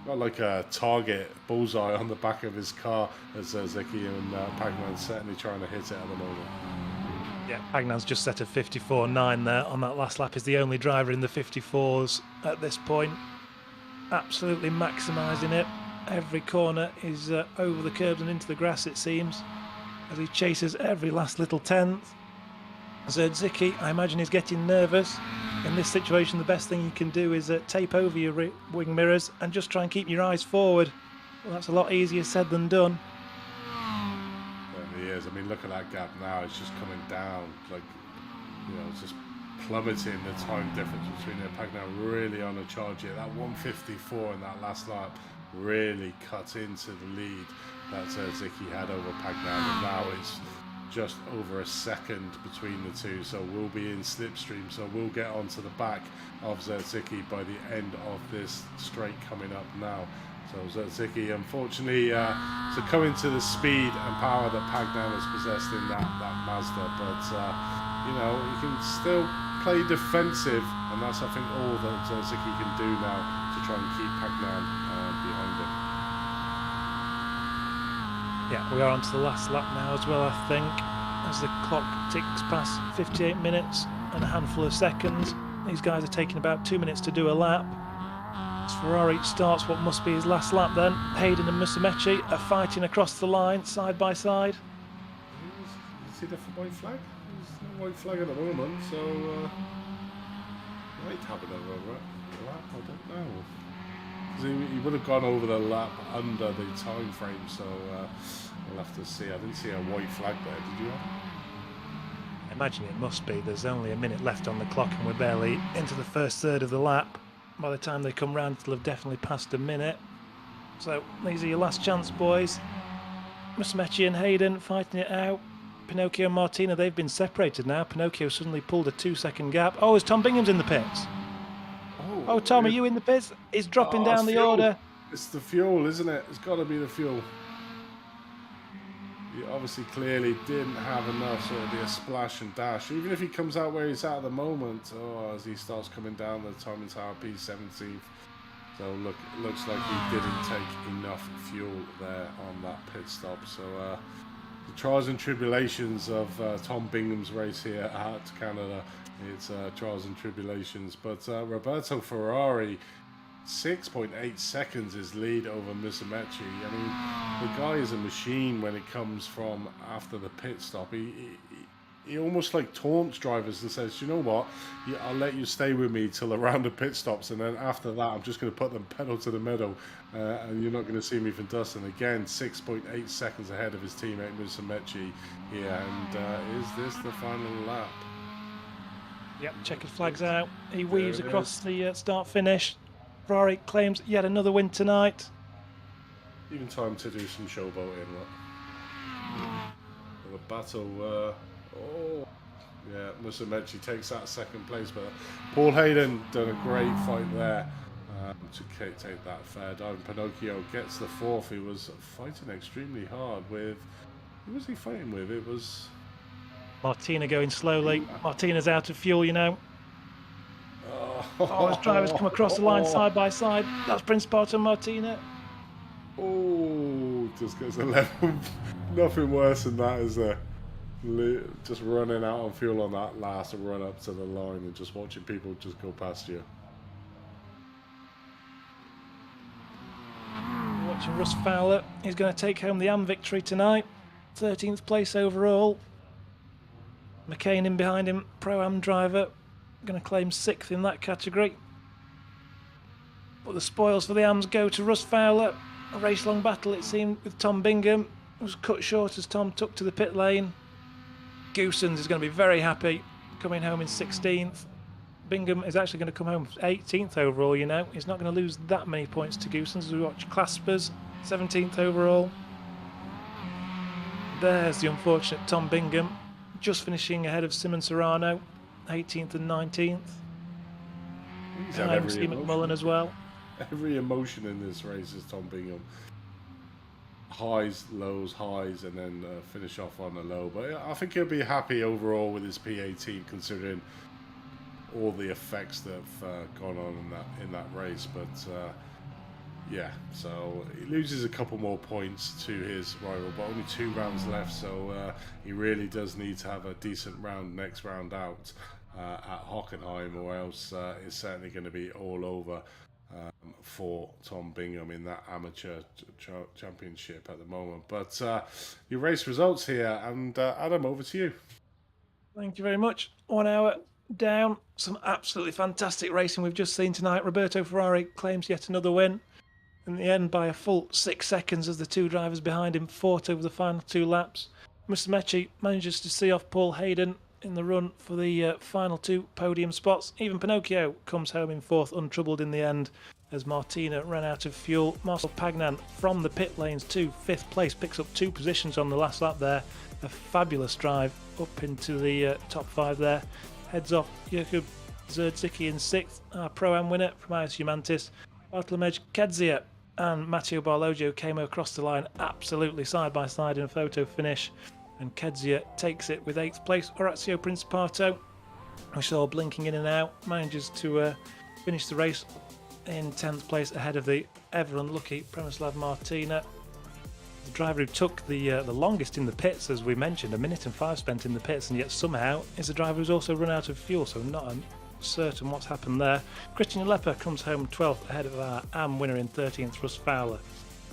Got like a target bullseye on the back of his car as Zerdzicki, and Pagnan's certainly trying to hit it at the moment. Yeah, Pagnan's just set a 54.9 there on that last lap. Is the only driver in the 54s at this point. Absolutely maximising it. Every corner is over the curbs and into the grass, it seems, as he chases every last little tenth. Zerdzicki, I imagine, is getting nervous. In this situation, the best thing you can do is tape over your wing mirrors and just try and keep your eyes forward. Well, that's a lot easier said than done. Certainly is. I mean, look at that gap now. It's just coming down. Like, you know, it's just plummeting the time difference between their Pagnan really on a charge here. That 154 in that last lap really cut into the lead that Zerdzicki had over Pagnan, and now it's just over a second between the two, so we'll be in slipstream, so we'll get onto the back of Zerdzicki by the end of this straight coming up now. So Zerdzicki, unfortunately, succumbing to the speed and power that Pagnan has possessed in that Mazda, but you know, he can still play defensive, and that's, I think, all that Zerdzicki can do now to try and keep Pagnan behind him. Yeah, we are on to the last lap now as well, I think, as the clock ticks past 58 minutes and a handful of seconds. These guys are taking about 2 minutes to do a lap. As Ferrari starts what must be his last lap then, Hayden and Musumeci are fighting across the line, side by side. You see the white flag? There's no white flag at the moment, so might have another lap, I don't know. He would have gone over the lap under the time frame, so we'll have to see. I didn't see a white flag there, did you? I imagine it must be. There's only a minute left on the clock and we're barely into the first third of the lap. By the time they come round, it'll have definitely passed a minute. So these are your last chance, boys. Musumeci and Hayden fighting it out. Pinocchio and Martina, they've been separated now. Pinocchio suddenly pulled a 2-second gap. Oh, is Tom Bingham's in the pits? Oh, Tom, are you in the pits? He's dropping down the fuel. order. It's the fuel, isn't it? It's got to be the fuel. He obviously clearly didn't have enough, so it'll be a splash and dash. Even if he comes out where he's at the moment, as he starts coming down the timing tower, P17th. So look, it looks like he didn't take enough fuel there on that pit stop. So the trials and tribulations of Tom Bingham's race here at Canada. It's trials and tribulations, but Roberto Ferrari, 6.8 seconds is lead over Musumeci. I mean, the guy is a machine when it comes from after the pit stop. He almost like taunts drivers and says, you know what, I'll let you stay with me till the round of pit stops, and then after that I'm just going to put them pedal to the metal, and you're not going to see me from dust. And again, 6.8 seconds ahead of his teammate Musumeci here, and is this the final lap? Yep, checkered flags out. He weaves across the start-finish. Ferrari claims yet another win tonight. Even time to do some showboating. The battle. Yeah, Musumeci takes that second place, but Paul Hayden done a great fight there to take that fair dive. Pinocchio gets the fourth. He was fighting extremely hard with. Who was he fighting with? It was. Martina going slowly. Martina's out of fuel, you know. Oh, as drivers come across the line side by side. That's Prince Pato Martina. Oh, just gets a level. Nothing worse than that, is there? Just running out of fuel on that last run up to the line and just watching people just go past you. Watching Russ Fowler. He's going to take home the AM victory tonight. 13th place overall. McCain in behind him, Pro-Am driver, going to claim 6th in that category. But the spoils for the AMs go to Russ Fowler. A race-long battle, it seemed, with Tom Bingham. It was cut short as Tom took to the pit lane. Goosens is going to be very happy, coming home in 16th. Bingham is actually going to come home 18th overall, you know. He's not going to lose that many points to Goosens as we watch Claspers, 17th overall. There's the unfortunate Tom Bingham, just finishing ahead of Simon Serrano, 18th and 19th. And Steve McMullen as well. Every emotion in this race is Tom Bingham. Highs, lows, highs, and then finish off on a low. But I think he'll be happy overall with his P18, considering all the effects that have gone on in that race. But yeah, so he loses a couple more points to his rival, but only 2 rounds left, so he really does need to have a decent round next round out at Hockenheim, or else it's certainly going to be all over for Tom Bingham in that amateur championship at the moment. But your race results here, and Adam, over to you. Thank you very much. 1 hour down. Some absolutely fantastic racing we've just seen tonight. Roberto Ferrari claims yet another win. In the end, by a full 6 seconds, as the two drivers behind him fought over the final 2 laps. Musumeci manages to see off Paul Hayden in the run for the final 2 podium spots. Even Pinocchio comes home in 4th, untroubled in the end, as Martina ran out of fuel. Marcel Pagnan from the pit lanes to 5th place, picks up 2 positions on the last lap there. A fabulous drive up into the top 5 there. Heads off Jakub Zerdzicki in 6th, our Pro-Am winner from IS Humantis. Bartolomej Kedzia and Matteo Barloggio came across the line absolutely side by side in a photo finish. And Kedzia takes it with 8th place. Orazio Principato, we saw blinking in and out, manages to finish the race in 10th place ahead of the ever unlucky Premislav Martina. The driver who took the longest in the pits, as we mentioned, 1 minute and 5 spent in the pits, and yet somehow is the driver who's also run out of fuel, so not certain what's happened there. Christian Lepper comes home 12th ahead of our AM winner in 13th, Russ Fowler.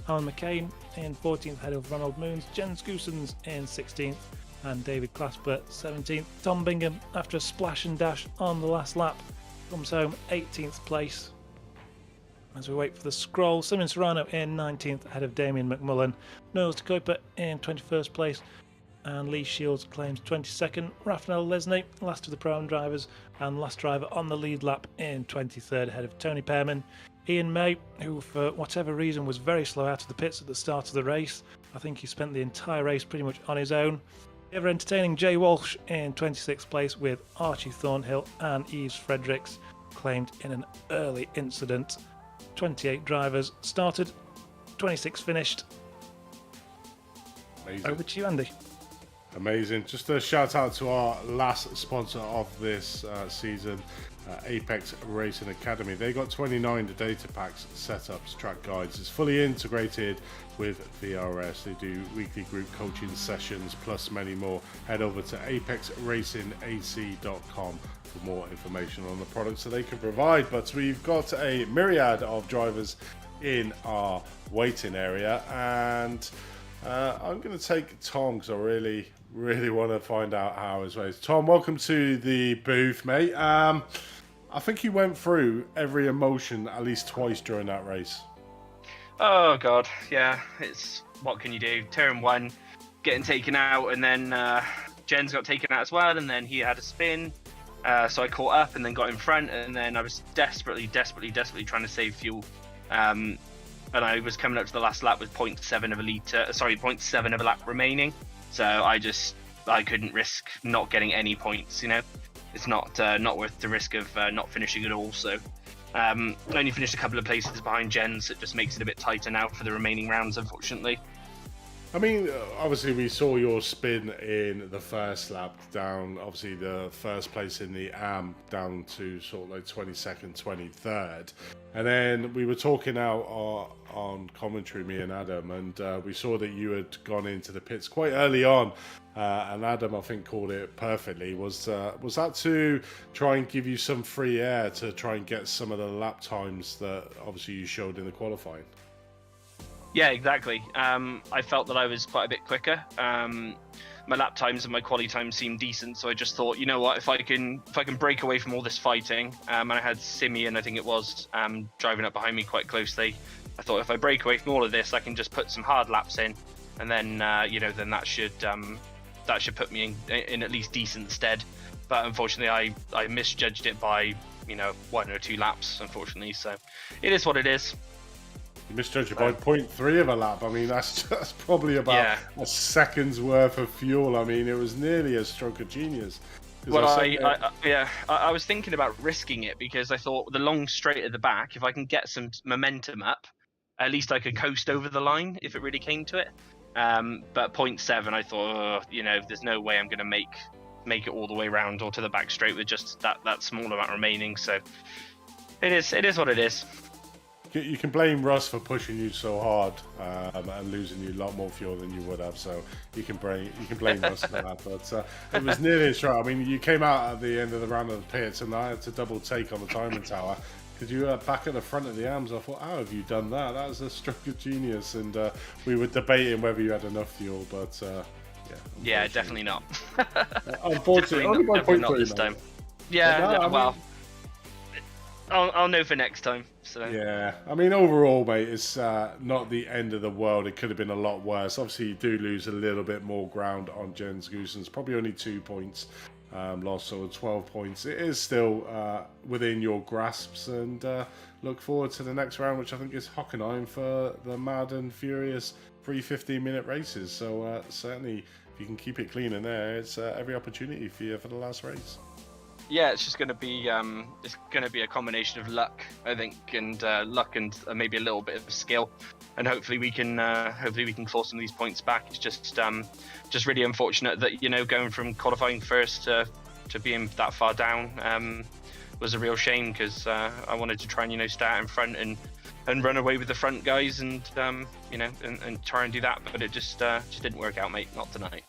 Alan McCain in 14th ahead of Ronald Moons, Jens Goosens in 16th, and David Clasper 17th. Tom Bingham, after a splash and dash on the last lap, comes home 18th place. As we wait for the scroll, Simon Serrano in 19th ahead of Damien McMullen, Noel de Kuiper in 21st place, and Lee Shields claims 22nd. Rafael Lesney, last of the Pro-Am drivers, and last driver on the lead lap in 23rd ahead of Tony Pearman. Ian May, who for whatever reason was very slow out of the pits at the start of the race. I think he spent the entire race pretty much on his own. Ever entertaining Jay Walsh in 26th place, with Archie Thornhill and Yves Fredericks claimed in an early incident. 28 drivers started, 26 finished. Amazing. Over to you, Andy. Amazing. Just a shout out to our last sponsor of this season, Apex Racing Academy. They got 29 data packs, setups, track guides. It's fully integrated with VRS. They do weekly group coaching sessions plus many more. Head over to apexracingac.com for more information on the products that they can provide. But we've got a myriad of drivers in our waiting area, and I'm going to take Tom because I really want to find out how his race. Tom, welcome to the booth, mate. I think you went through every emotion at least twice during that race. Oh god, yeah. It's what can you do? Turn 1, getting taken out, and then Jens got taken out as well, and then he had a spin. So I caught up and then got in front, and then I was desperately trying to save fuel. And I was coming up to the last lap with 0.7 of a lap remaining. So I couldn't risk not getting any points, you know. It's not worth the risk of not finishing at all. So I only finished a couple of places behind Jens. It just makes it a bit tighter now for the remaining rounds, unfortunately. I mean, obviously we saw your spin in the first lap down, obviously the first place in the AM down to sort of like 22nd, 23rd. And then we were talking out on commentary, me and Adam, and we saw that you had gone into the pits quite early on. And Adam, I think, called it perfectly. Was that to try and give you some free air to try and get some of the lap times that obviously you showed in the qualifying? Yeah, exactly. I felt that I was quite a bit quicker. My lap times and my quali times seemed decent, so I just thought, you know what, if I can break away from all this fighting, and I had Simeon, I think it was, driving up behind me quite closely. I thought if I break away from all of this, I can just put some hard laps in, and then then that should put me in at least decent stead. But unfortunately, I misjudged it by 1 or 2 laps, unfortunately. So it is what it is. You misjudged it by 0.3 of a lap. I mean, that's probably about a second's worth of fuel. I mean, it was nearly a stroke of genius. Well, I was thinking about risking it because I thought the long straight at the back, if I can get some momentum up, at least I could coast over the line if it really came to it. But 0.7, I thought, there's no way I'm going to make it all the way around or to the back straight with just that small amount remaining. So it is what it is. You can blame Russ for pushing you so hard and losing you a lot more fuel than you would have. So you can blame Russ for that. But it was nearly a shot. I mean, you came out at the end of the round of the pits, and I had to double take on the timing tower because you were back at the front of the arms. I thought, how have you done that? That was a stroke of genius. And we were debating whether you had enough fuel, but Yeah, definitely not. Unfortunately, only by definitely 0.3 not this mate. time. Yeah, But no, I well, mean, I'll know for next time. So yeah, I mean, overall, mate, it's not the end of the world. It could have been a lot worse. Obviously, you do lose a little bit more ground on Jens Goossens. Probably only 2 points lost, so 12 points. It is still within your grasps, and look forward to the next round, which I think is Hockenheim for the mad and furious 3 15-minute races. So certainly, if you can keep it clean in there, it's every opportunity for you for the last race. yeah, it's just going to be a combination of luck, I think, and luck and maybe a little bit of skill, and hopefully we can claw some of these points back. It's just really unfortunate that going from qualifying first to being that far down was a real shame, because I wanted to try and start in front and run away with the front guys and and try and do that, but it just didn't work out, mate. Not tonight.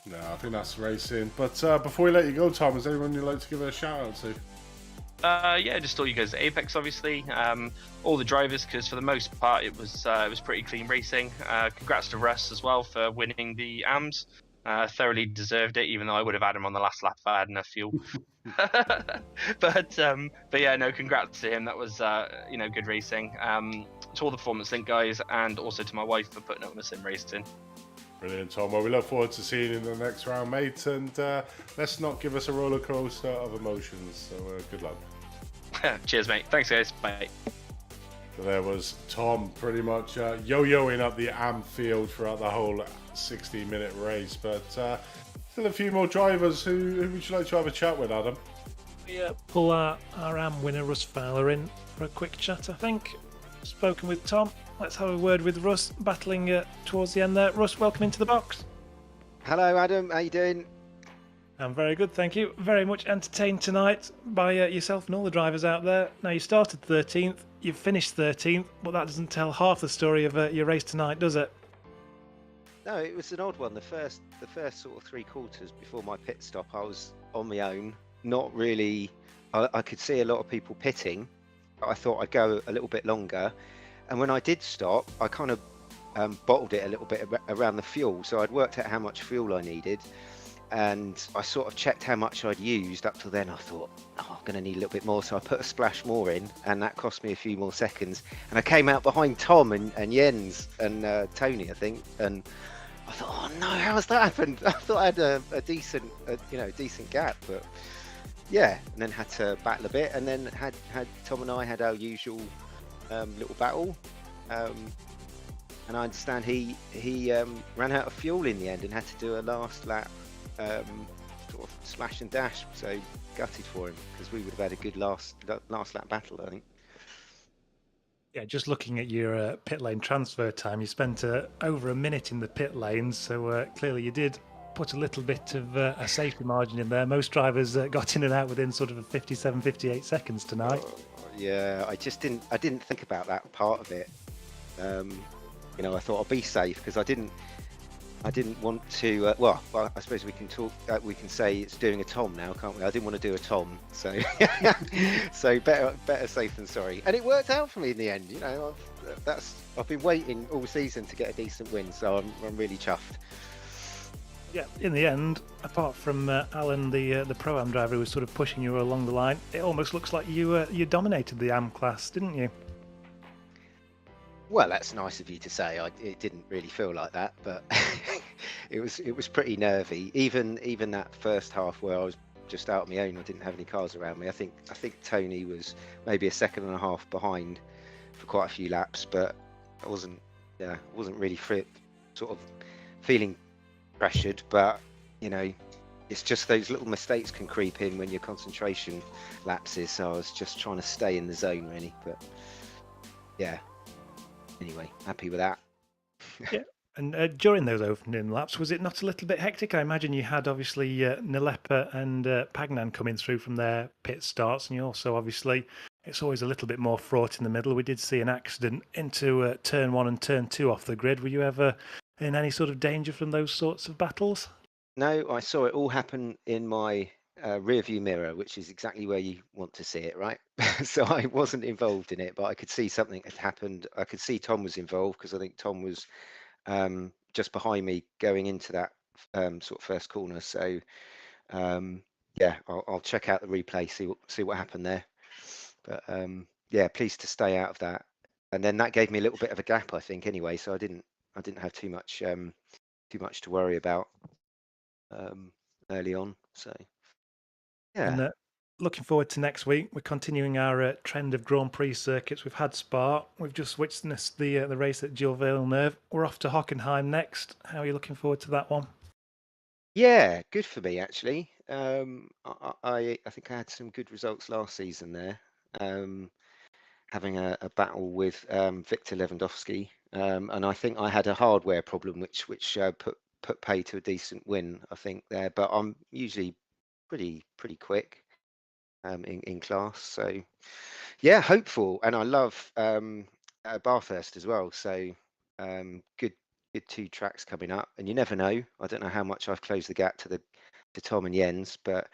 No, I think that's racing. But before we let you go, Tom, is there anyone you'd like to give a shout out to? Yeah, just all you guys at Apex, obviously. All the drivers, because for the most part it was pretty clean racing. Congrats to Russ as well for winning the AMs. Thoroughly deserved it, even though I would have had him on the last lap if I had enough fuel. but yeah, no, congrats to him. That was good racing. To all the Performance Link guys, and also to my wife for putting up with sim racing. Brilliant, Tom. Well, we look forward to seeing you in the next round, mate. And let's not give us a roller coaster of emotions. So good luck. Cheers, mate. Thanks, guys. Bye. So there was Tom, pretty much yo-yoing up the AM field throughout the whole 60-minute race. But still a few more drivers. Who would you like to have a chat with, Adam? Yeah, pull our AM winner Russ Fowler in for a quick chat, I think. Spoken with Tom. Let's have a word with Russ, battling towards the end there. Russ, welcome into the box. Hello, Adam. How you doing? I'm very good, thank you. Very much entertained tonight by yourself and all the drivers out there. Now, you started 13th, you've finished 13th, but that doesn't tell half the story of your race tonight, does it? No, it was an odd one. The first sort of 3 quarters before my pit stop, I was on my own. Not really. I could see a lot of people pitting. I thought I'd go a little bit longer. And when I did stop, I kind of bottled it a little bit around the fuel. So I'd worked out how much fuel I needed, and I sort of checked how much I'd used. Up till then, I thought, I'm going to need a little bit more. So I put a splash more in, and that cost me a few more seconds. And I came out behind Tom and Jens and Tony, I think. And I thought, oh no, how has that happened? I thought I had a decent gap, but yeah. And then had to battle a bit, and then had Tom and I had our usual little battle, and I understand he ran out of fuel in the end and had to do a last lap sort of slash and dash, so gutted for him, because we would have had a good last lap battle, I think. Yeah, just looking at your pit lane transfer time, you spent over a minute in the pit lanes, so clearly you did put a little bit of a safety margin in there. Most drivers got in and out within sort of 57, 58 seconds tonight. Yeah, I didn't think about that part of it. I thought I'll be safe, because I didn't want to. Well, I suppose we can talk. We can say it's doing a Tom now, can't we? I didn't want to do a Tom, so so better safe than sorry. And it worked out for me in the end. I've been waiting all season to get a decent win, so I'm really chuffed. Yeah, in the end, apart from Alan, the Pro-Am driver who was sort of pushing you along the line, it almost looks like you dominated the AM class, didn't you? Well, that's nice of you to say. It didn't really feel like that, but it was pretty nervy. Even that first half where I was just out on my own, I didn't have any cars around me. I think Tony was maybe a second and a half behind for quite a few laps, but I wasn't really sort of feeling pressured. But it's just those little mistakes can creep in when your concentration lapses. So I was just trying to stay in the zone, really. But yeah. Anyway, happy with that. Yeah, and during those opening laps, was it not a little bit hectic? I imagine you had obviously Nilepa and Pagnan coming through from their pit starts, and you also obviously, it's always a little bit more fraught in the middle. We did see an accident into turn 1 and turn 2 off the grid. Were you ever in any sort of danger from those sorts of battles? No, I saw it all happen in my rear view mirror, which is exactly where you want to see it, right? So I wasn't involved in it, but I could see something had happened. I could see Tom was involved, because I think Tom was just behind me going into that sort of first corner. So yeah, I'll check out the replay, see what happened there. But yeah, pleased to stay out of that. And then that gave me a little bit of a gap, I think, anyway. So I didn't have too much to worry about early on. So yeah. And looking forward to next week. We're continuing our trend of Grand Prix circuits. We've had Spa. We've just witnessed the race at Gilles Villeneuve. We're off to Hockenheim next. How are you looking forward to that one? Yeah, good for me actually. I think I had some good results last season there. Having a battle with Victor Lewandowski, and I think I had a hardware problem which put pay to a decent win, I think there. But I'm usually pretty quick in class, so yeah, hopeful. And I love Bathurst as well. So good 2 tracks coming up, and you never know. I don't know how much I've closed the gap to Tom and Jens, but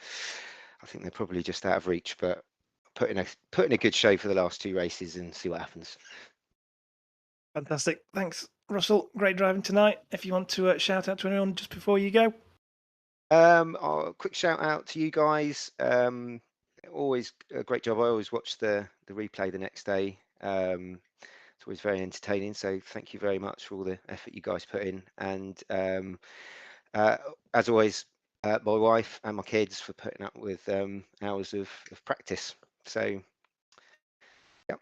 I think they're probably just out of reach. But putting a good show for the last 2 races and see what happens. Fantastic. Thanks, Russell. Great driving tonight. If you want to shout out to anyone just before you go. Quick shout out to you guys. Always a great job. I always watch the replay the next day. It's always very entertaining. So thank you very much for all the effort you guys put in. And as always, my wife and my kids for putting up with hours of practice. So yeah.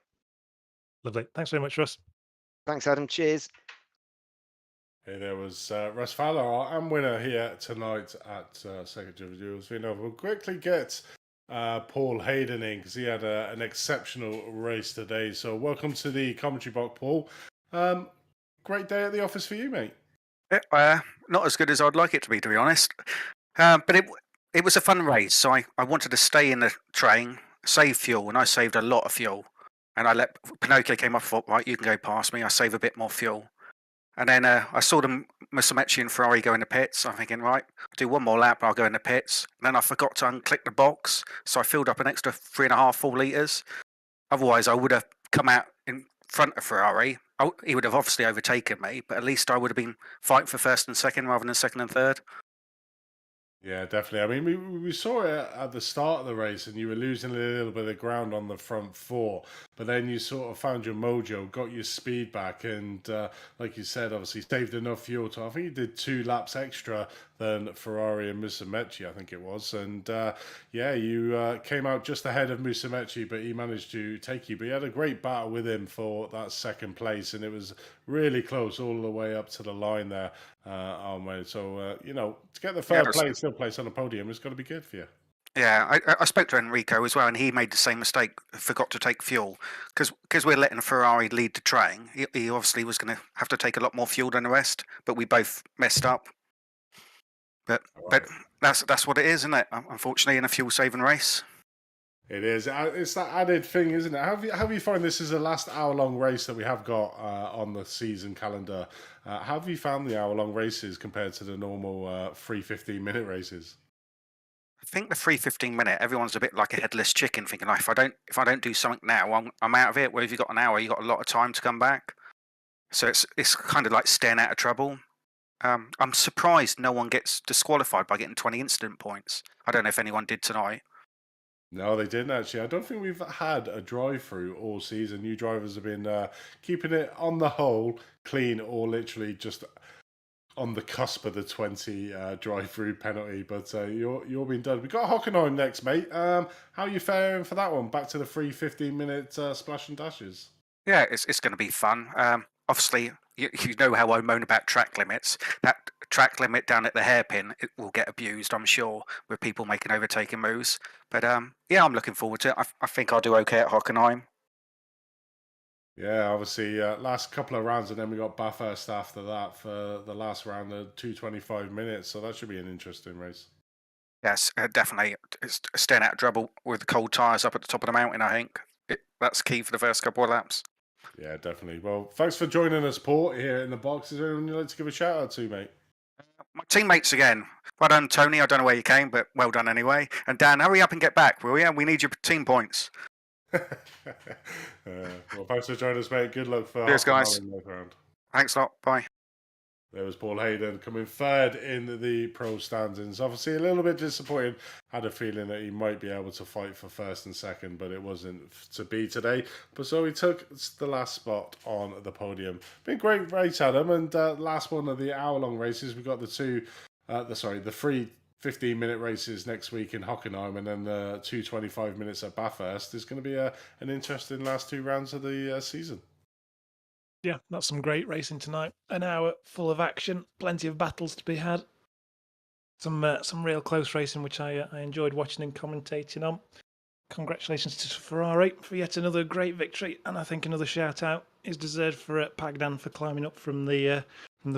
Lovely. Thanks very much, Russ. Thanks, Adam. Cheers. Hey, there was Russ Fowler, our AM winner here tonight at Second Jules. We'll quickly get Paul Hayden in because he had an exceptional race today. So welcome to the commentary box, Paul. Great day at the office for you, mate. Not as good as I'd like it to be honest. But it was a fun race. So I wanted to stay in the train, save fuel, and I saved a lot of fuel. And I let Pinocchio came up, thought, right, you can go past me. I save a bit more fuel. And then I saw them, Musumeci and Ferrari go in the pits. I'm thinking, right, I'll do one more lap, I'll go in the pits. And then I forgot to unclick the box, so I filled up an extra 3.5, 4 litres. Otherwise, I would have come out in front of Ferrari. He would have obviously overtaken me, but at least I would have been fighting for first and second rather than second and third. Yeah, definitely. I mean, we saw it at the start of the race, and you were losing a little bit of ground on the front 4, but then you sort of found your mojo, got your speed back, and like you said, obviously saved enough fuel to, I think you did 2 laps extra than Ferrari and Musumeci, I think it was. And yeah, you came out just ahead of Musumeci, but he managed to take you. But you had a great battle with him for that second place, and it was really close all the way up to the line there. So, to get the third place, still place on the podium is going to be good for you. Yeah, I spoke to Enrico as well, and he made the same mistake, forgot to take fuel. Because we're letting Ferrari lead the train, he obviously was going to have to take a lot more fuel than the rest, but we both messed up. But that's what it is, isn't it? Unfortunately, in a fuel-saving race. It is. It's that added thing, isn't it? How have you found this is the last hour-long race that we have got on the season calendar? How have you found the hour-long races compared to the normal 3 15-minute races? I think the 3 15-minute, everyone's a bit like a headless chicken, thinking, if I don't do something now, I'm out of it. Where if you've got an hour, you've got a lot of time to come back. So it's kind of like staying out of trouble. I'm surprised no one gets disqualified by getting 20 incident points. I don't know if anyone did tonight. No, they didn't actually. I don't think we've had a drive-through all season. New drivers have been keeping it on the whole clean, or literally just on the cusp of the 20 drive-through penalty. But you're being done. We've got Hockenheim next, mate. How are you faring for that one? Back to the 3 15-minute splash and dashes. Yeah, it's going to be fun. Obviously, you know how I moan about track limits. That track limit down at the hairpin, it will get abused, I'm sure, with people making overtaking moves. But yeah, I'm looking forward to it. I think I'll do okay at Hockenheim. Yeah, obviously, last couple of rounds, and then we got Bathurst after that for the last round, the 225 minutes. So that should be an interesting race. Yes, definitely. It's staying out of trouble with the cold tyres up at the top of the mountain, I think. That's key for the first couple of laps. Yeah, definitely. Well, thanks for joining us, Paul, here in the box. Is there anyone you'd like to give a shout out to, mate? My teammates again. Well done, Tony. I don't know where you came, but well done anyway. And Dan, hurry up and get back, will you? We need your team points. Well, thanks for joining us, mate. Good luck for Cheers, guys. round. Thanks a lot. Bye. There was Paul Hayden coming third in the pro standings. Obviously, a little bit disappointed. Had a feeling that he might be able to fight for first and second, but it wasn't to be today. But so he took the last spot on the podium. Been a great race, Adam. And last one of the hour-long races. We've got the three 15-minute races next week in Hockenheim, and then the 25 minutes at Bathurst. There's going to be an interesting last 2 rounds of the season. Yeah, that's some great racing tonight. An hour full of action, plenty of battles to be had. Some real close racing, which I enjoyed watching and commentating on. Congratulations to Ferrari for yet another great victory, and I think another shout out is deserved for Pagdan for climbing up from the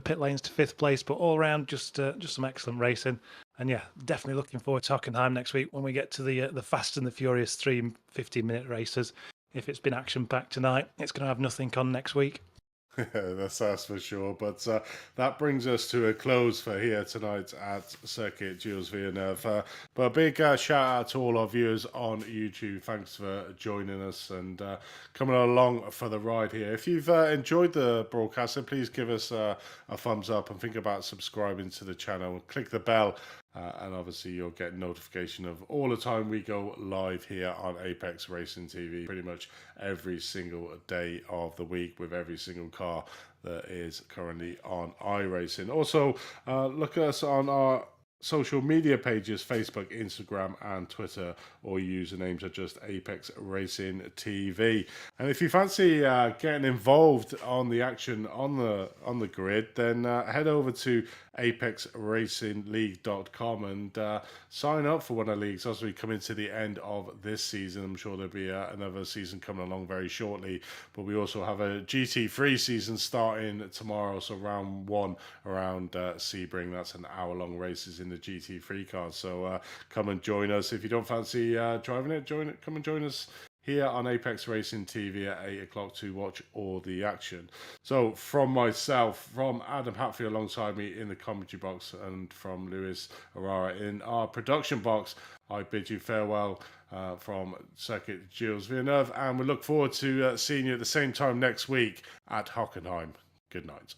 pit lanes to 5th place. But all round, just some excellent racing, and yeah, definitely looking forward to Hockenheim next week when we get to the Fast and the Furious 3 15-minute races. If it's been action packed tonight, it's going to have nothing on next week. That's for sure. But that brings us to a close for here tonight at Circuit Gilles Villeneuve. But a big shout out to all our viewers on YouTube. Thanks for joining us and coming along for the ride here. If you've enjoyed the broadcast, then please give us a thumbs up and think about subscribing to the channel. Click the bell. And obviously you'll get notification of all the time we go live here on Apex Racing TV pretty much every single day of the week with every single car that is currently on iRacing. Also, look at us on our social media pages, Facebook, Instagram and Twitter. All usernames are just Apex Racing TV. And if you fancy getting involved on the action on the grid, then head over to apexracingleague.com and sign up for one of the leagues as we come into the end of this season. I'm sure there'll be another season coming along very shortly, but we also have a GT3 season starting tomorrow, so round 1 around Sebring. That's an hour-long races in the GT3 cars, so come and join us. If you don't fancy driving it, come and join us here on Apex Racing TV at 8 o'clock to watch all the action. So from myself, from Adam Hatfield alongside me in the commentary box, and from Lewis Aurora in our production box, I bid you farewell from Circuit Gilles Villeneuve, and we look forward to seeing you at the same time next week at Hockenheim. Good night.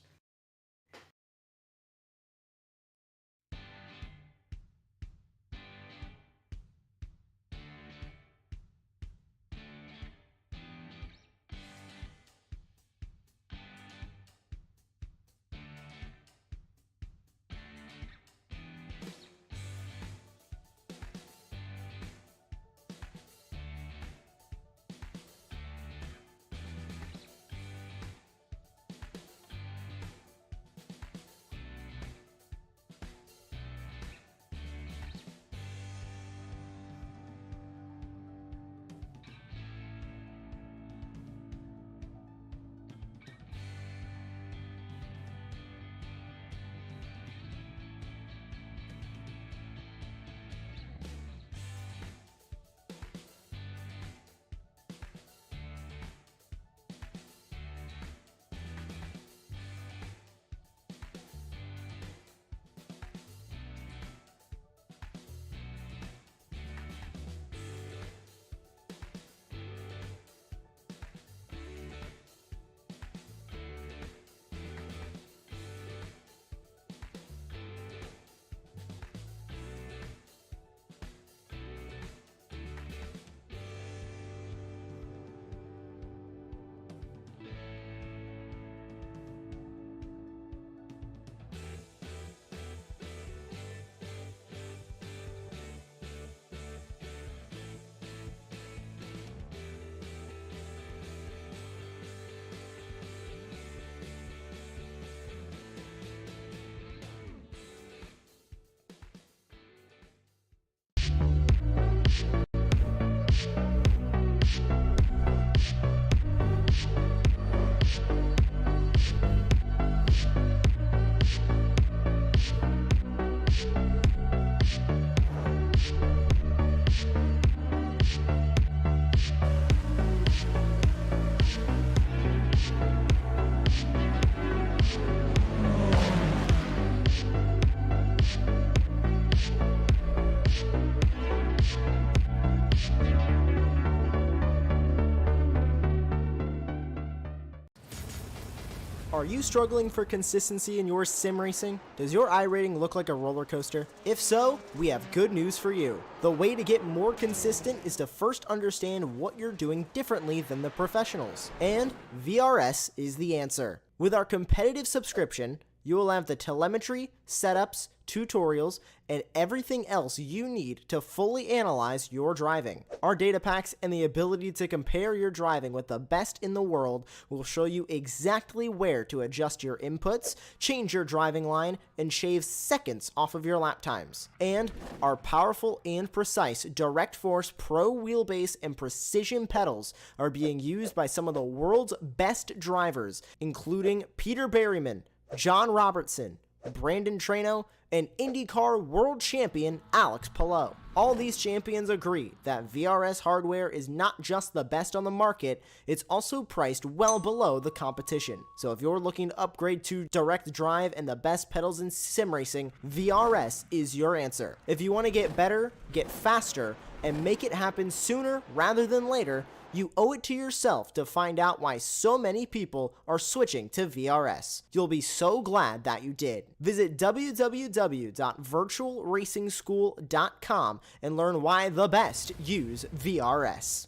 Are you struggling for consistency in your sim racing? Does your iRating look like a roller coaster? If so, we have good news for you. The way to get more consistent is to first understand what you're doing differently than the professionals. And VRS is the answer. With our competitive subscription, you will have the telemetry, setups, tutorials, and everything else you need to fully analyze your driving. Our data packs and the ability to compare your driving with the best in the world will show you exactly where to adjust your inputs, change your driving line, and shave seconds off of your lap times. And our powerful and precise Direct Force Pro wheelbase and precision pedals are being used by some of the world's best drivers, including Peter Berryman, John Robertson, Brandon Trano, and IndyCar world champion Alex Palou. All these champions agree that VRS hardware is not just the best on the market, it's also priced well below the competition. So if you're looking to upgrade to direct drive and the best pedals in sim racing, VRS is your answer. If you want to get better, get faster, and make it happen sooner rather than later, you owe it to yourself to find out why so many people are switching to VRS. You'll be so glad that you did. Visit www.virtualracingschool.com and learn why the best use VRS.